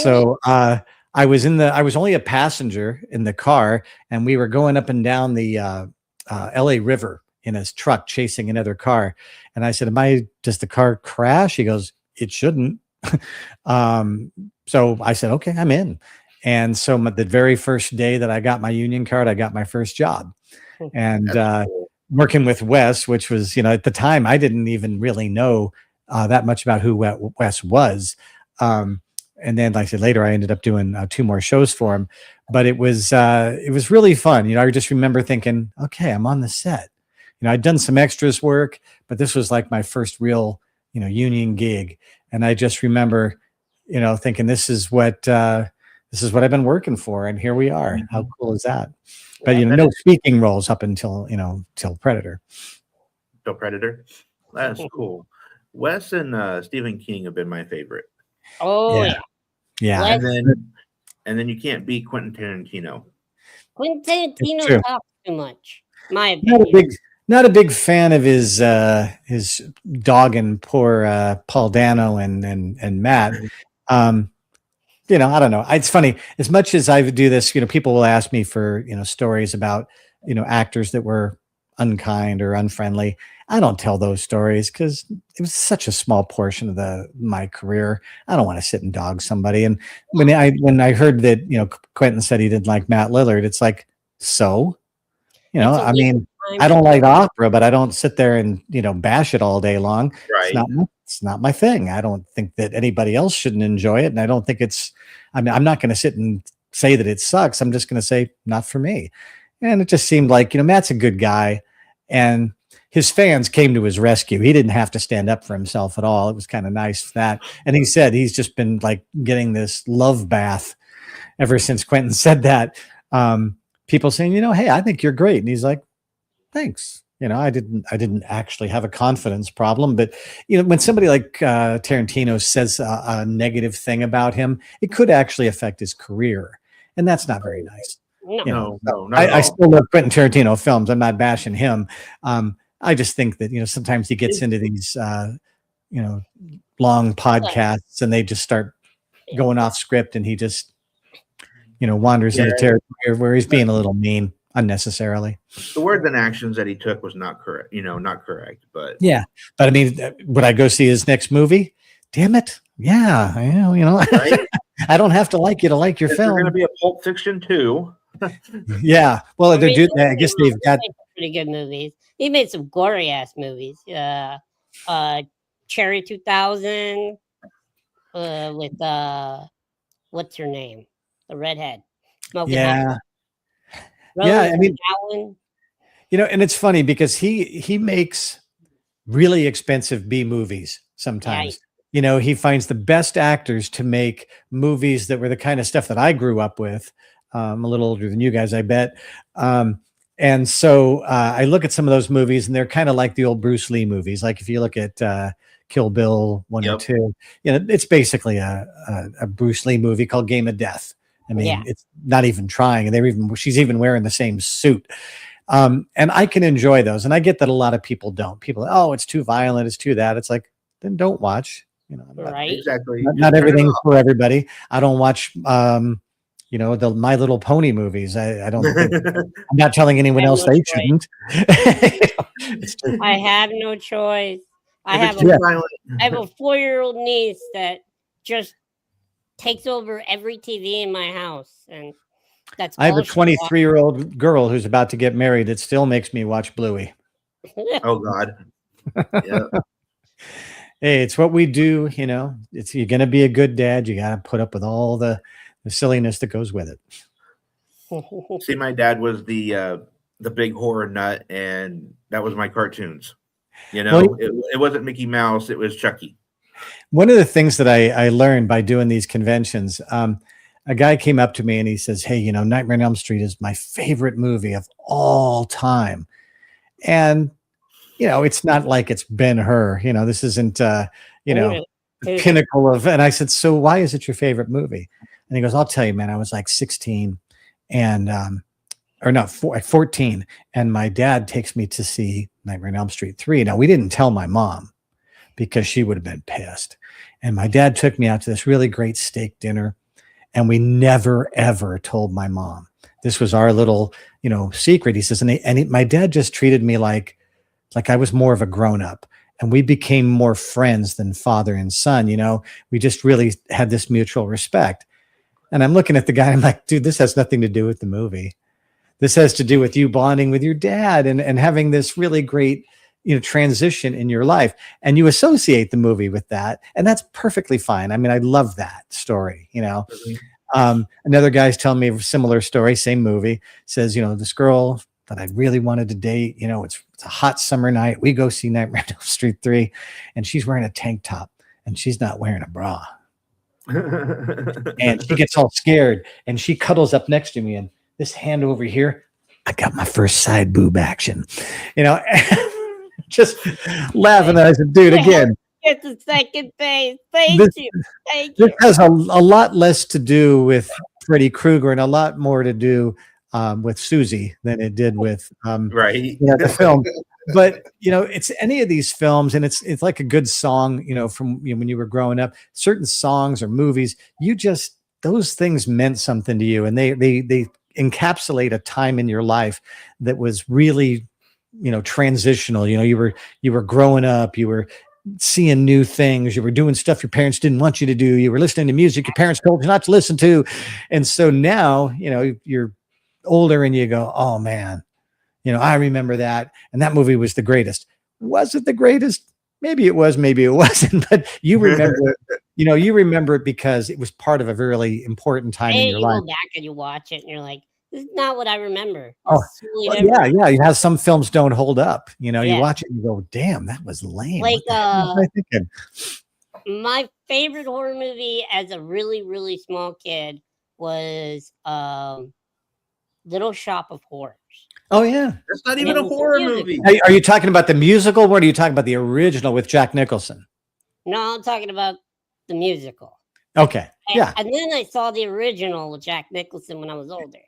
So I was only a passenger in the car, and we were going up and down the LA River in his truck chasing another car. And I said, does the car crash? He goes, "It shouldn't." So I said, "Okay, I'm in." And so the very first day that I got my union card, I got my first job. And working with Wes, which was, at the time, I didn't even really know that much about who Wes was. And then, like I said, later I ended up doing 2 more shows for him. But it was really fun. I just remember thinking, okay, I'm on the set. I'd done some extras work, but this was like my first real, union gig. And I just remember, thinking this is what I've been working for. And here we are. How cool is that? But, no speaking roles up until, till Predator. Till Predator. That's cool. Wes and Stephen King have been my favorite. Oh yeah. Yeah. And then you can't beat Quentin Tarantino. Quentin Tarantino talks too much. My opinion. Not a big fan of his dog and poor Paul Dano and Matt. I don't know. It's funny. As much as I do this, people will ask me for stories about actors that were unkind or unfriendly. I don't tell those stories because it was such a small portion of my career. I don't want to sit and dog somebody. And when I heard that Quentin said he didn't like Matt Lillard, it's like, so I mean. I don't like opera, but I don't sit there and bash it all day long. Right. It's not my thing. I don't think that anybody else shouldn't enjoy it, and I don't think I'm not going to sit and say that it sucks. I'm just going to say not for me. And it just seemed like Matt's a good guy, and his fans came to his rescue. He didn't have to stand up for himself at all. It was kind of nice for that. And he said he's just been like getting this love bath ever since Quentin said that. People saying, hey, I think you're great, and he's like, thanks. I didn't actually have a confidence problem, but when somebody like Tarantino says a negative thing about him, it could actually affect his career, and that's not very nice. No. I still love Quentin Tarantino films. I'm not bashing him. I just think that sometimes he gets into these long podcasts and they just start going off script, and he just wanders into territory where he's being a little mean unnecessarily. The words and actions that he took was not correct, not correct, but yeah. But I mean, would I go see his next movie? Damn it. Yeah. Right? I don't have to like you to like your film. There's going to be a Pulp Fiction too. Yeah. Well, I guess they've got pretty good movies. He made some gory ass movies. Cherry 2000 with what's her name? The redhead. Yeah. Yeah, I mean, and it's funny because he makes really expensive B movies sometimes. Yeah. He finds the best actors to make movies that were the kind of stuff that I grew up with. I'm a little older than you guys, I bet. And so I look at some of those movies, and they're kind of like the old Bruce Lee movies. Like if you look at Kill Bill 1 and 2, it's basically a Bruce Lee movie called Game of Death. I mean, it's not even trying. And she's even wearing the same suit. And I can enjoy those. And I get that a lot of people don't. People, oh, it's too violent, it's too that. It's like, then don't watch. Right. Exactly. Not everything's for everybody. I don't watch the My Little Pony movies. I don't think, I'm not telling anyone else they shouldn't. It's just, I have no choice. I If have it's too a violent, I have a 4-year-old niece that just takes over every TV in my house, and that's I have all a she 23-year-old girl who's about to get married. It still makes me watch Bluey. watches. oh God. Yeah. Hey, it's what we do. It's you're gonna be a good dad. You got to put up with all the silliness that goes with it. See, my dad was the big horror nut, and that was my cartoons. Well, It wasn't Mickey Mouse, it was Chucky. one of the things that I learned by doing these conventions, a guy came up to me and he says, "Hey, Nightmare on Elm Street is my favorite movie of all time." And it's not like it's Ben-Hur. This isn't the pinnacle of. And I said, "So why is it your favorite movie?" And he goes, "I'll tell you, man. I was like 16, and or not 14, and my dad takes me to see Nightmare on Elm Street 3. Now we didn't tell my mom because she would have been pissed. And my dad took me out to this really great steak dinner, and we never ever told my mom. This was our little secret." He says, my dad just treated me like I was more of a grown up, and we became more friends than father and son. We just really had this mutual respect. And I'm looking at the guy, I'm like, dude, this has nothing to do with the movie. This has to do with you bonding with your dad and having this really great, transition in your life. And you associate the movie with that. And that's perfectly fine. I mean, I love that story, Another guy's telling me a similar story, same movie, says, this girl that I really wanted to date, it's a hot summer night. We go see Nightmare on Elm Street 3, and she's wearing a tank top and she's not wearing a bra. And she gets all scared and she cuddles up next to me, and this hand over here, I got my first side boob action, just laughing. I said, dude, again, It's a second base. Thank you. This has a lot less to do with Freddy Krueger and a lot more to do with Susie than it did with Right. the film. But it's any of these films, and it's like a good song, from when you were growing up. Certain songs or movies, those things meant something to you, and they encapsulate a time in your life that was really transitional. You were growing up, you were seeing new things, you were doing stuff your parents didn't want you to do, you were listening to music your parents told you not to listen to. And so now you're older and you go, oh man, I remember that, and that movie was the greatest. Was it the greatest? Maybe it was, maybe it wasn't, but you remember it. You remember it because it was part of a really important time in your life. You go back and you watch it and you're like, this is not what I remember. Oh, well, yeah. You have some films don't hold up. You watch it and you go, damn, that was lame. Like, what was I thinking? My favorite horror movie as a really, really small kid was Little Shop of Horrors. Oh yeah, that's not even a horror movie. Are you talking about the musical? Or are you talking about the original with Jack Nicholson? No, I'm talking about the musical. Okay, yeah. And then I saw the original with Jack Nicholson when I was older.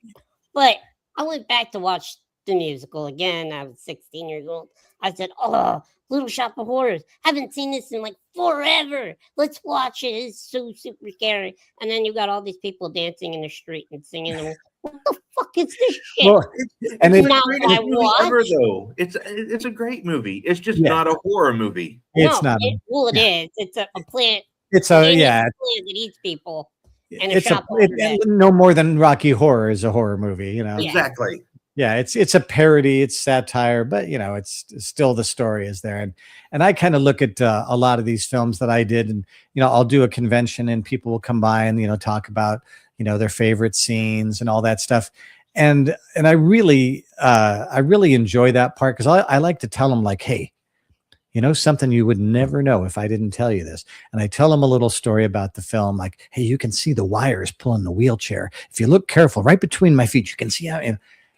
But I went back to watch the musical again. I was 16 years old. I said, "Oh, Little Shop of Horrors. Haven't seen this in like forever. Let's watch it. It's so super scary." And then you got all these people dancing in the street and singing. And what the fuck is this shit? Well, and it's not what I watch. Ever, though. It's a great movie. It's just not a horror movie. It's not. It is. It's a plant. It's a plant that eats people. And it's no more than Rocky Horror is a horror movie. Exactly. Yeah, it's a parody, it's satire, but it's still the story is there. And I kind of look at a lot of these films that I did, and I'll do a convention and people will come by and talk about their favorite scenes and all that stuff. And I really enjoy that part because I like to tell them like, hey, something you would never know if I didn't tell you this. And I tell them a little story about the film, like, hey, you can see the wires pulling the wheelchair. If you look careful, right between my feet, you can see how.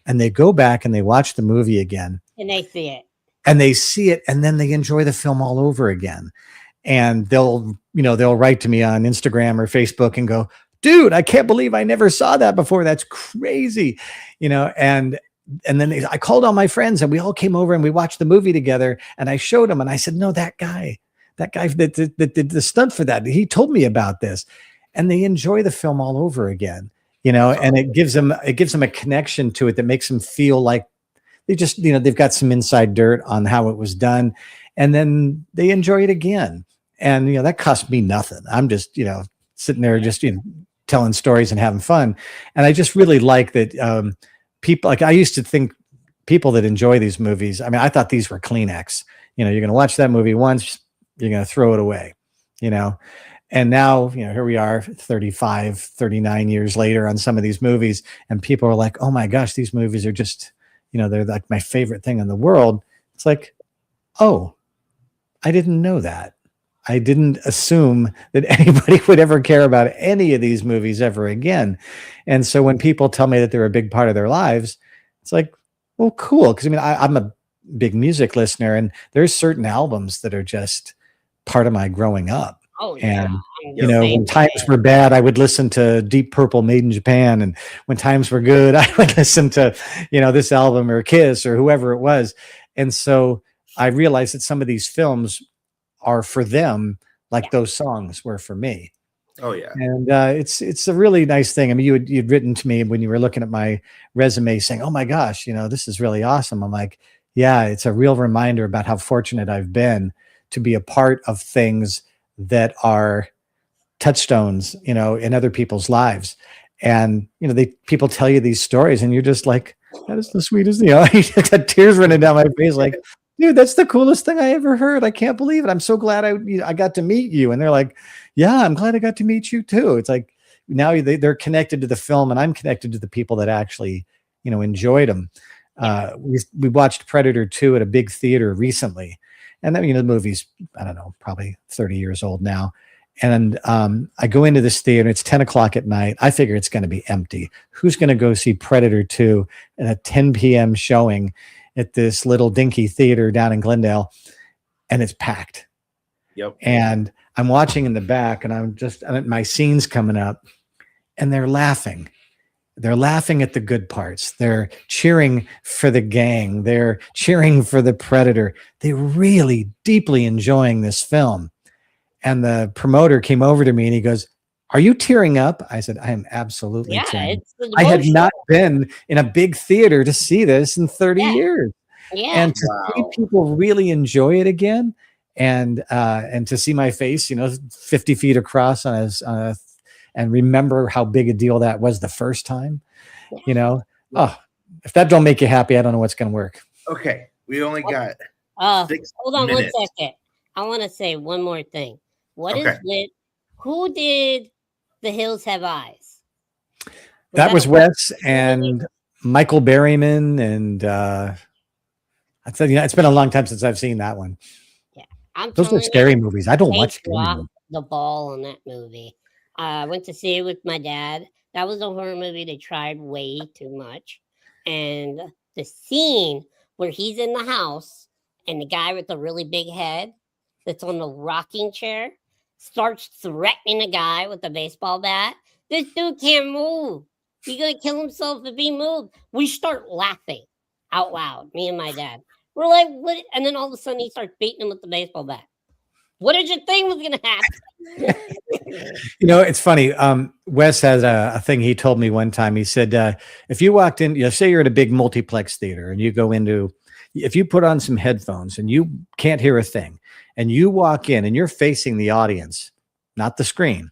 And they go back and they watch the movie again. And they see it. And then they enjoy the film all over again. And they'll write to me on Instagram or Facebook and go, dude, I can't believe I never saw that before. That's crazy. And and then I called all my friends and we all came over and we watched the movie together. And I showed them and I said, no, that guy that did the stunt for that, he told me about this. And they enjoy the film all over again, and it gives them a connection to it that makes them feel like they just, they've got some inside dirt on how it was done. And then they enjoy it again. And, that cost me nothing. I'm just, sitting there just, telling stories and having fun. And I just really like that. People, like, I used to think people that enjoy these movies, I mean, I thought these were Kleenex. You're going to watch that movie once, you're going to throw it away, and now, here we are 35, 39 years later on some of these movies, and people are like, oh my gosh, these movies are just, they're like my favorite thing in the world. It's like, oh, I didn't know that. I didn't assume that anybody would ever care about any of these movies ever again. And so when people tell me that they're a big part of their lives, it's like, well, cool. Because I mean, I'm a big music listener, and there's certain albums that are just part of my growing up. Oh, yeah. And when times were bad, I would listen to Deep Purple, Made in Japan, and when times were good, I would listen to this album or Kiss or whoever it was. And so I realized that some of these films are for them, like those songs were for me. Oh yeah. And it's a really nice thing. I mean, you'd written to me when you were looking at my resume saying, oh my gosh, this is really awesome. I'm like, yeah, it's a real reminder about how fortunate I've been to be a part of things that are touchstones, in other people's lives. And, people tell you these stories and you're just like, that is the sweetest, you got tears running down my face. Like, dude, that's the coolest thing I ever heard. I can't believe it. I'm so glad I got to meet you. And they're like, yeah, I'm glad I got to meet you too. It's like, now they're connected to the film and I'm connected to the people that actually, enjoyed them. We watched Predator 2 at a big theater recently. And then, the movie's, I don't know, probably 30 years old now. And I go into this theater, it's 10 o'clock at night. I figure it's going to be empty. Who's going to go see Predator 2 at a 10 p.m. showing at this little dinky theater down in Glendale? And it's packed. Yep. And I'm watching in the back and my scene's coming up and they're laughing. They're laughing at the good parts. They're cheering for the gang. They're cheering for the Predator. They're really deeply enjoying this film. And the promoter came over to me and he goes, are you tearing up? I said, I am absolutely tearing up. I had not been in a big theater to see this in 30 years. Yeah. And to see people really enjoy it again and to see my face, 50 feet across on a and remember how big a deal that was the first time, oh, if that don't make you happy, I don't know what's going to work. Okay. We only got 6 hold on minutes. 1 second. I want to say one more thing. What is it? Who did The Hills Have Eyes? That was Wes and Michael Berryman. And I said, it's been a long time since I've seen that one. Yeah. Those are scary movies. I don't watch scary movies. The ball on that movie. I went to see it with my dad. That was a horror movie they tried way too much. And the scene where he's in the house and the guy with the really big head that's on the rocking chair starts threatening the guy with the baseball bat. This dude can't move. He's going to kill himself if he moves. We start laughing out loud, me and my dad. We're like, what? And then all of a sudden he starts beating him with the baseball bat. What did you think was going to happen? It's funny. Wes has a thing he told me one time. He said, if you walked in, say you're at a big multiplex theater and you go into, if you put on some headphones and you can't hear a thing and you walk in and you're facing the audience, not the screen,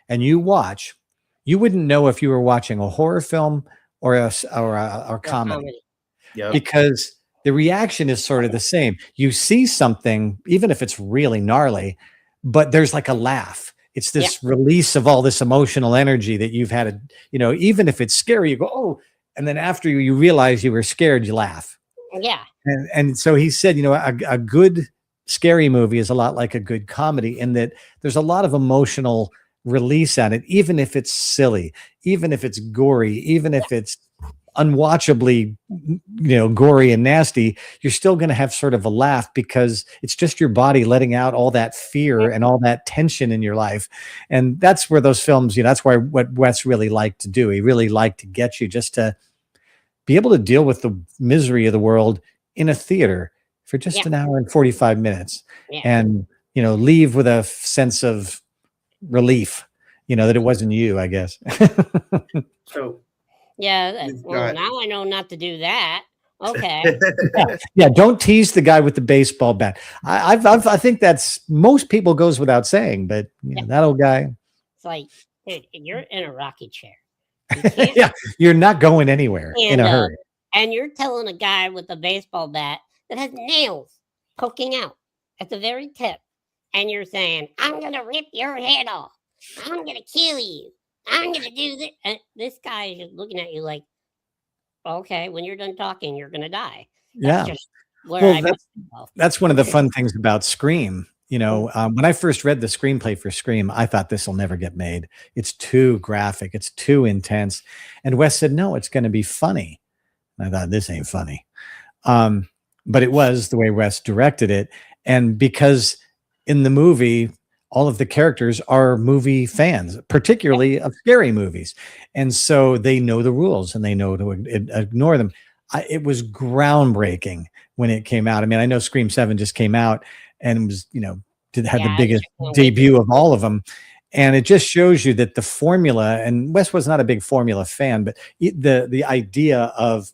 and you watch, you wouldn't know if you were watching a horror film or a comedy. Yep. Because the reaction is sort of the same. You see something, even if it's really gnarly, but there's like a laugh. It's this release of all this emotional energy that you've had, even if it's scary, you go, oh, and then after you realize you were scared, you laugh. Yeah. And so he said, a good scary movie is a lot like a good comedy in that there's a lot of emotional release on it, even if it's silly, even if it's gory, even if it's unwatchably, gory and nasty, you're still going to have sort of a laugh because it's just your body letting out all that fear and all that tension in your life. And that's where those films, that's why what Wes really liked to do. He really liked to get you just to be able to deal with the misery of the world in a theater for just Yeah. an hour and 45 minutes Yeah. and, leave with a sense of relief, that it wasn't you, I guess. So Yeah. we've Well, got now I know not to do that. Okay. Yeah, don't tease the guy with the baseball bat. I think that's most people goes without saying, but that old guy. It's like, dude, you're in a rocky chair. You can't Yeah, you're not going anywhere in stand a up, hurry. and you're telling a guy with a baseball bat that has nails poking out at the very tip, and you're saying, "I'm gonna rip your head off. I'm gonna kill you. I'm gonna do this." And this guy is just looking at you like, "Okay, when you're done talking, you're gonna die." That's Yeah. just where Well, I put myself. that's one of the fun things about Scream. When I first read the screenplay for Scream, I thought this will never get made. It's too graphic. It's too intense. And Wes said, no, it's going to be funny. And I thought, this ain't funny. But it was the way Wes directed it. And because in the movie, all of the characters are movie fans, particularly of scary movies. And so they know the rules and they know to ignore them. It was groundbreaking when it came out. I mean, I know Scream 7 just came out and was, had the biggest debut of all of them. And it just shows you that the formula, and Wes was not a big formula fan, but the idea of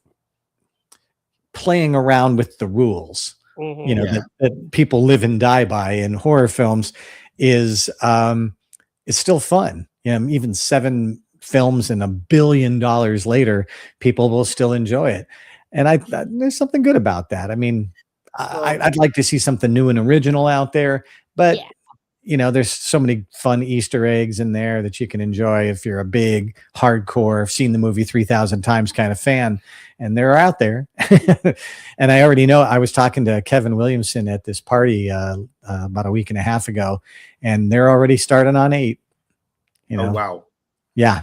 playing around with the rules, that people live and die by in horror films is still fun. Even 7 films and $1 billion later, people will still enjoy it. And there's something good about that. I mean, I'd like to see something new and original out there, but there's so many fun Easter eggs in there that you can enjoy if you're a big hardcore, seen the movie 3,000 times kind of fan, and they're out there. And I already know, I was talking to Kevin Williamson at this party about a week and a half ago, and they're already starting on 8. Oh, wow. Yeah,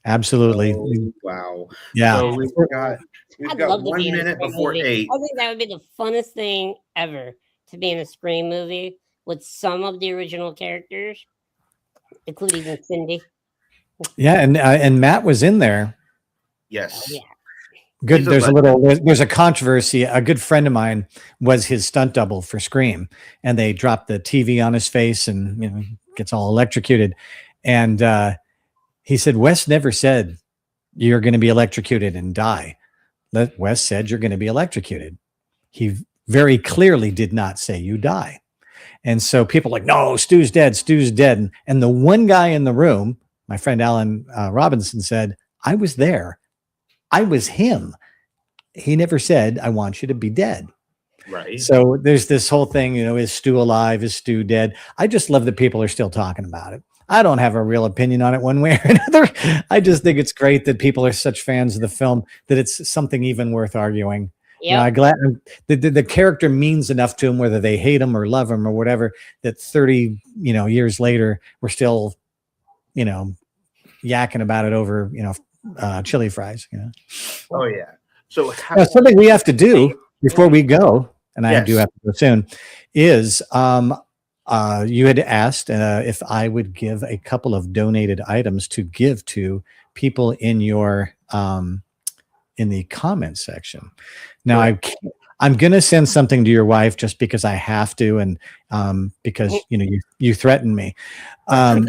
absolutely. Oh, wow. Yeah. So we've got I'd love to 1 be in a minute Scream before movie. 8. I think that would be the funnest thing ever, to be in a Scream movie with some of the original characters, including Cindy. Yeah, and Matt was in there. Yes. Yeah. Good. There's a controversy. A good friend of mine was his stunt double for Scream, and they dropped the TV on his face and gets all electrocuted. And he said, Wes never said you're going to be electrocuted and die. Wes said you're going to be electrocuted. He very clearly did not say you die. And so people are like, no, Stu's dead. Stu's dead. And the one guy in the room, my friend Alan Robinson, said, I was there. I was him. He never said, I want you to be dead. Right. So there's this whole thing, is Stu alive? Is Stu dead? I just love that people are still talking about it. I don't have a real opinion on it one way or another. I just think it's great that people are such fans of the film that it's something even worth arguing. Yeah, I'm glad the character means enough to him, whether they hate him or love him or whatever, that 30 years later we're still yakking about it over chili fries. Oh yeah. So something we have to do before we go, and I do have to go soon, is you had asked if I would give a couple of donated items to give to people in your in the comment section. Now I'm going to send something to your wife just because I have to, and because you threatened me. But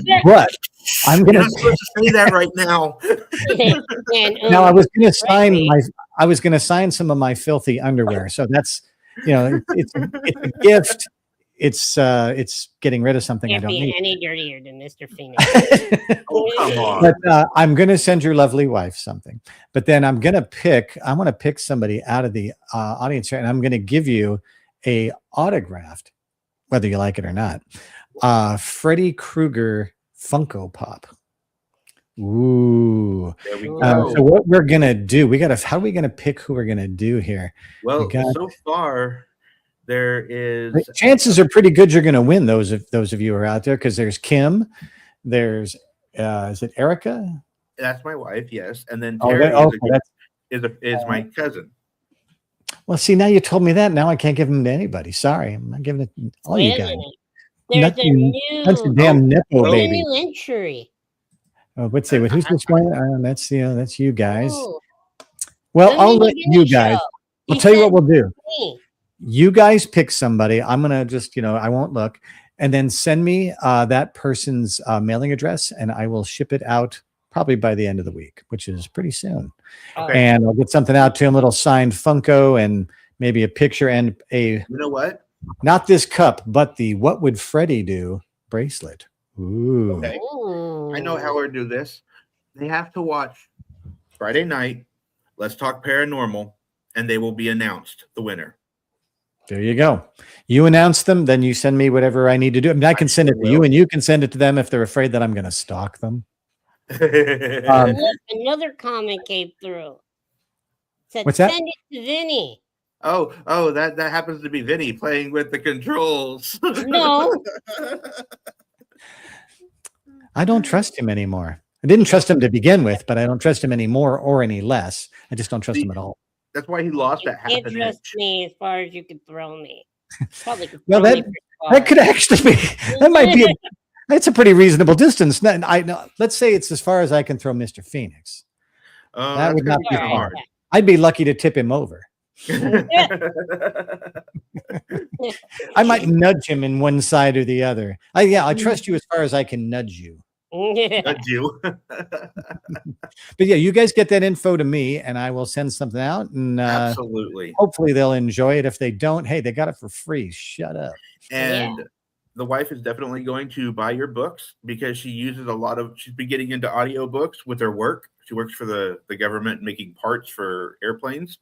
I'm going to say that right now. Now I was going to sign some of my filthy underwear. So that's it's a gift. It's getting rid of something I don't need. Any dirtier than Mr. Phoenix. Oh, come on. But I'm going to send your lovely wife something. But then I want to pick somebody out of the audience here, and I'm going to give you a autographed, whether you like it or not, Freddy Krueger Funko Pop. Ooh. There we go. So what we're going to do, how are we going to pick who we're going to do here? Well, so far there is chances are pretty good you're going to win, those of you who are out there, because there's Kim, there's is it Erica? That's my wife, yes, and then Terry is my cousin. Well, see, now you told me that. Now I can't give them to anybody. Sorry, I'm not giving it to all you guys. That's a damn nipple baby. New entry. Oh, who's this one? That's you guys. Well, The I'll Mini let Vinny you guys. Show. I'll He tell you what said we'll do. me. You guys pick somebody. I'm gonna just, I won't look, and then send me that person's mailing address, and I will ship it out probably by the end of the week, which is pretty soon. Okay. And I'll get something out to him, little signed Funko, and maybe a picture and a You know what? not this cup, but the "What Would Freddie Do" bracelet. Ooh. Okay. Ooh. I know how we're do this. They have to watch Friday night. Let's Talk Paranormal, and they will be announced the winner. There you go. You announce them, then you send me whatever I need to do. I mean, I can send it to you, and you can send it to them if they're afraid that I'm going to stalk them. Look, another comment came through. Said, What's that? send it to Vinny. Oh, that happens to be Vinny playing with the controls. No. I don't trust him anymore. I didn't trust him to begin with, but I don't trust him any more or any less. I just don't trust him at all. That's why he lost You that half can't an trust inch. me as far as you could throw me. Probably could Well, throw me that pretty far. could actually be. That might be. That's a pretty reasonable distance. I know. Let's say it's as far as I can throw Mr. Phoenix. Oh, That that's would gonna not be be All right. hard. I'd be lucky to tip him over. I might nudge him in one side or the other. I trust you as far as I can nudge you. Nudge you. But yeah, you guys get that info to me, and I will send something out, and Absolutely. hopefully they'll enjoy it. If they don't, hey, they got it for free. Shut up. And the wife is definitely going to buy your books because she uses she's been getting into audiobooks with her work. She works for the government making parts for airplanes.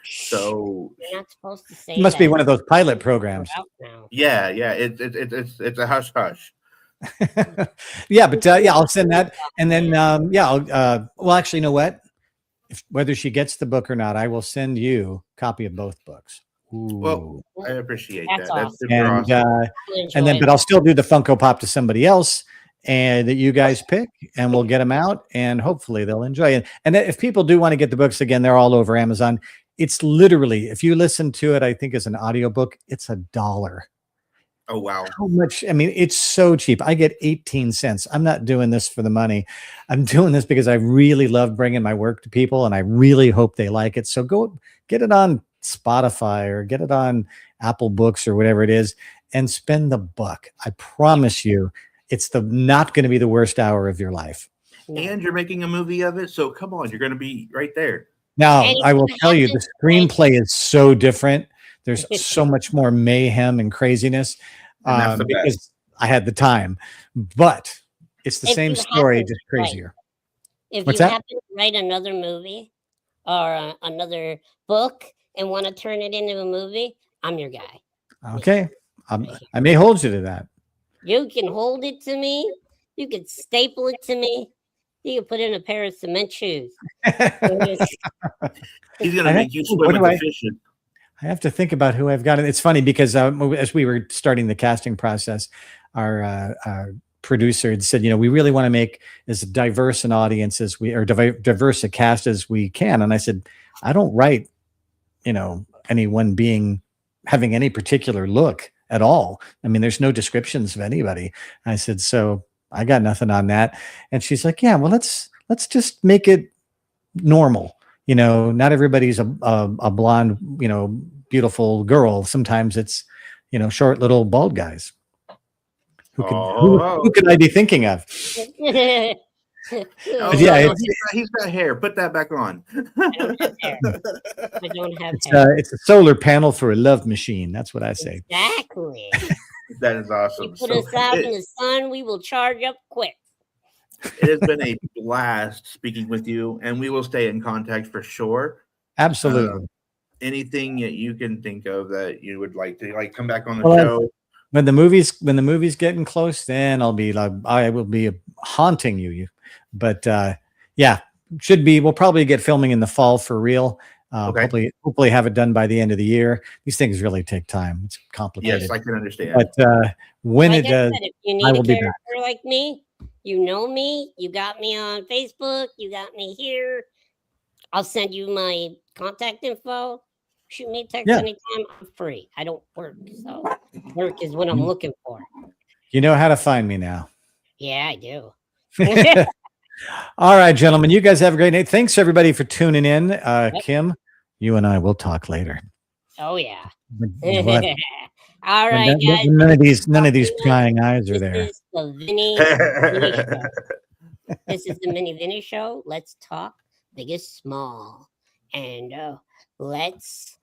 So You're not supposed to say It must be one of those pilot programs. We're out now. yeah, it's a hush hush. Yeah, but I'll send that, and then I'll well, actually, you know what? Whether she gets the book or not, I will send you a copy of both books. Ooh. Well, I appreciate That's that. That's awesome. super and awesome. and then, but I'll still do the Funko Pop to somebody else, and that you guys pick, and we'll get them out, and hopefully they'll enjoy it. And if people do want to get the books, again, they're all over Amazon. It's literally, if you listen to it, I think as an audiobook, it's $1. Oh wow. How much? I mean, it's so cheap. I get 18 cents. I'm not doing this for the money. I'm doing this because I really love bringing my work to people, and I really hope they like it. So go get it on Spotify or get it on Apple Books or whatever it is, and spend the buck. I promise you, it's not going to be the worst hour of your life. And you're making a movie of it, so come on, you're going to be right there. Now, And I will you tell have you, to the screenplay is so different. There's so much more mayhem and craziness And that's the because best. I had the time, but it's the If same you story, happen just to write- crazier. If What's you that? happen to write another movie or another book and want to turn it into a movie, I'm your guy. Okay. I may hold you to that. You can hold it to me. You can staple it to me. You can put in a pair of cement shoes. He's going to make you swim what with do the I- fish. I have to think about who I've got. It's funny because as we were starting the casting process, our producer had said, we really want to make as diverse an audience as diverse a cast as we can. And I said, I don't write, anyone being having any particular look at all. I mean, there's no descriptions of anybody. I said, so I got nothing on that. And she's like, yeah, well, let's just make it normal. Not everybody's a blonde, beautiful girl. Sometimes it's, short little bald guys. Who could I be thinking of? Oh, yeah, no, he's got hair. Put that back on. I don't have hair. I don't have hair. It's a solar panel for a love machine. That's what I say. Exactly. That is awesome. You put us out in the sun, we will charge up quick. It has been a blast speaking with you, and we will stay in contact for sure. Absolutely. Anything that you can think of that you would like to come back on the Well, show? When the movie's getting close, then I will be haunting you. But we'll probably get filming in the fall for real. Okay. Hopefully have it done by the end of the year. These things really take time. It's complicated. Yes, I can understand. But when Like it I does, said, if you need I a will be character back. like me, you know me, you got me on Facebook, you got me here. I'll send you my contact info. Shoot me a text Yeah. anytime. I'm free. I don't work, so work is what I'm looking for. You know how to find me now. Yeah, I do. All right, gentlemen. You guys have a great night. Thanks everybody for tuning in. Kim, you and I will talk later. Oh yeah. What? All right, guys. None of these prying eyes are there. This is the Vinny Show. This is the Mini Vinny Show. Let's talk big as small, and let's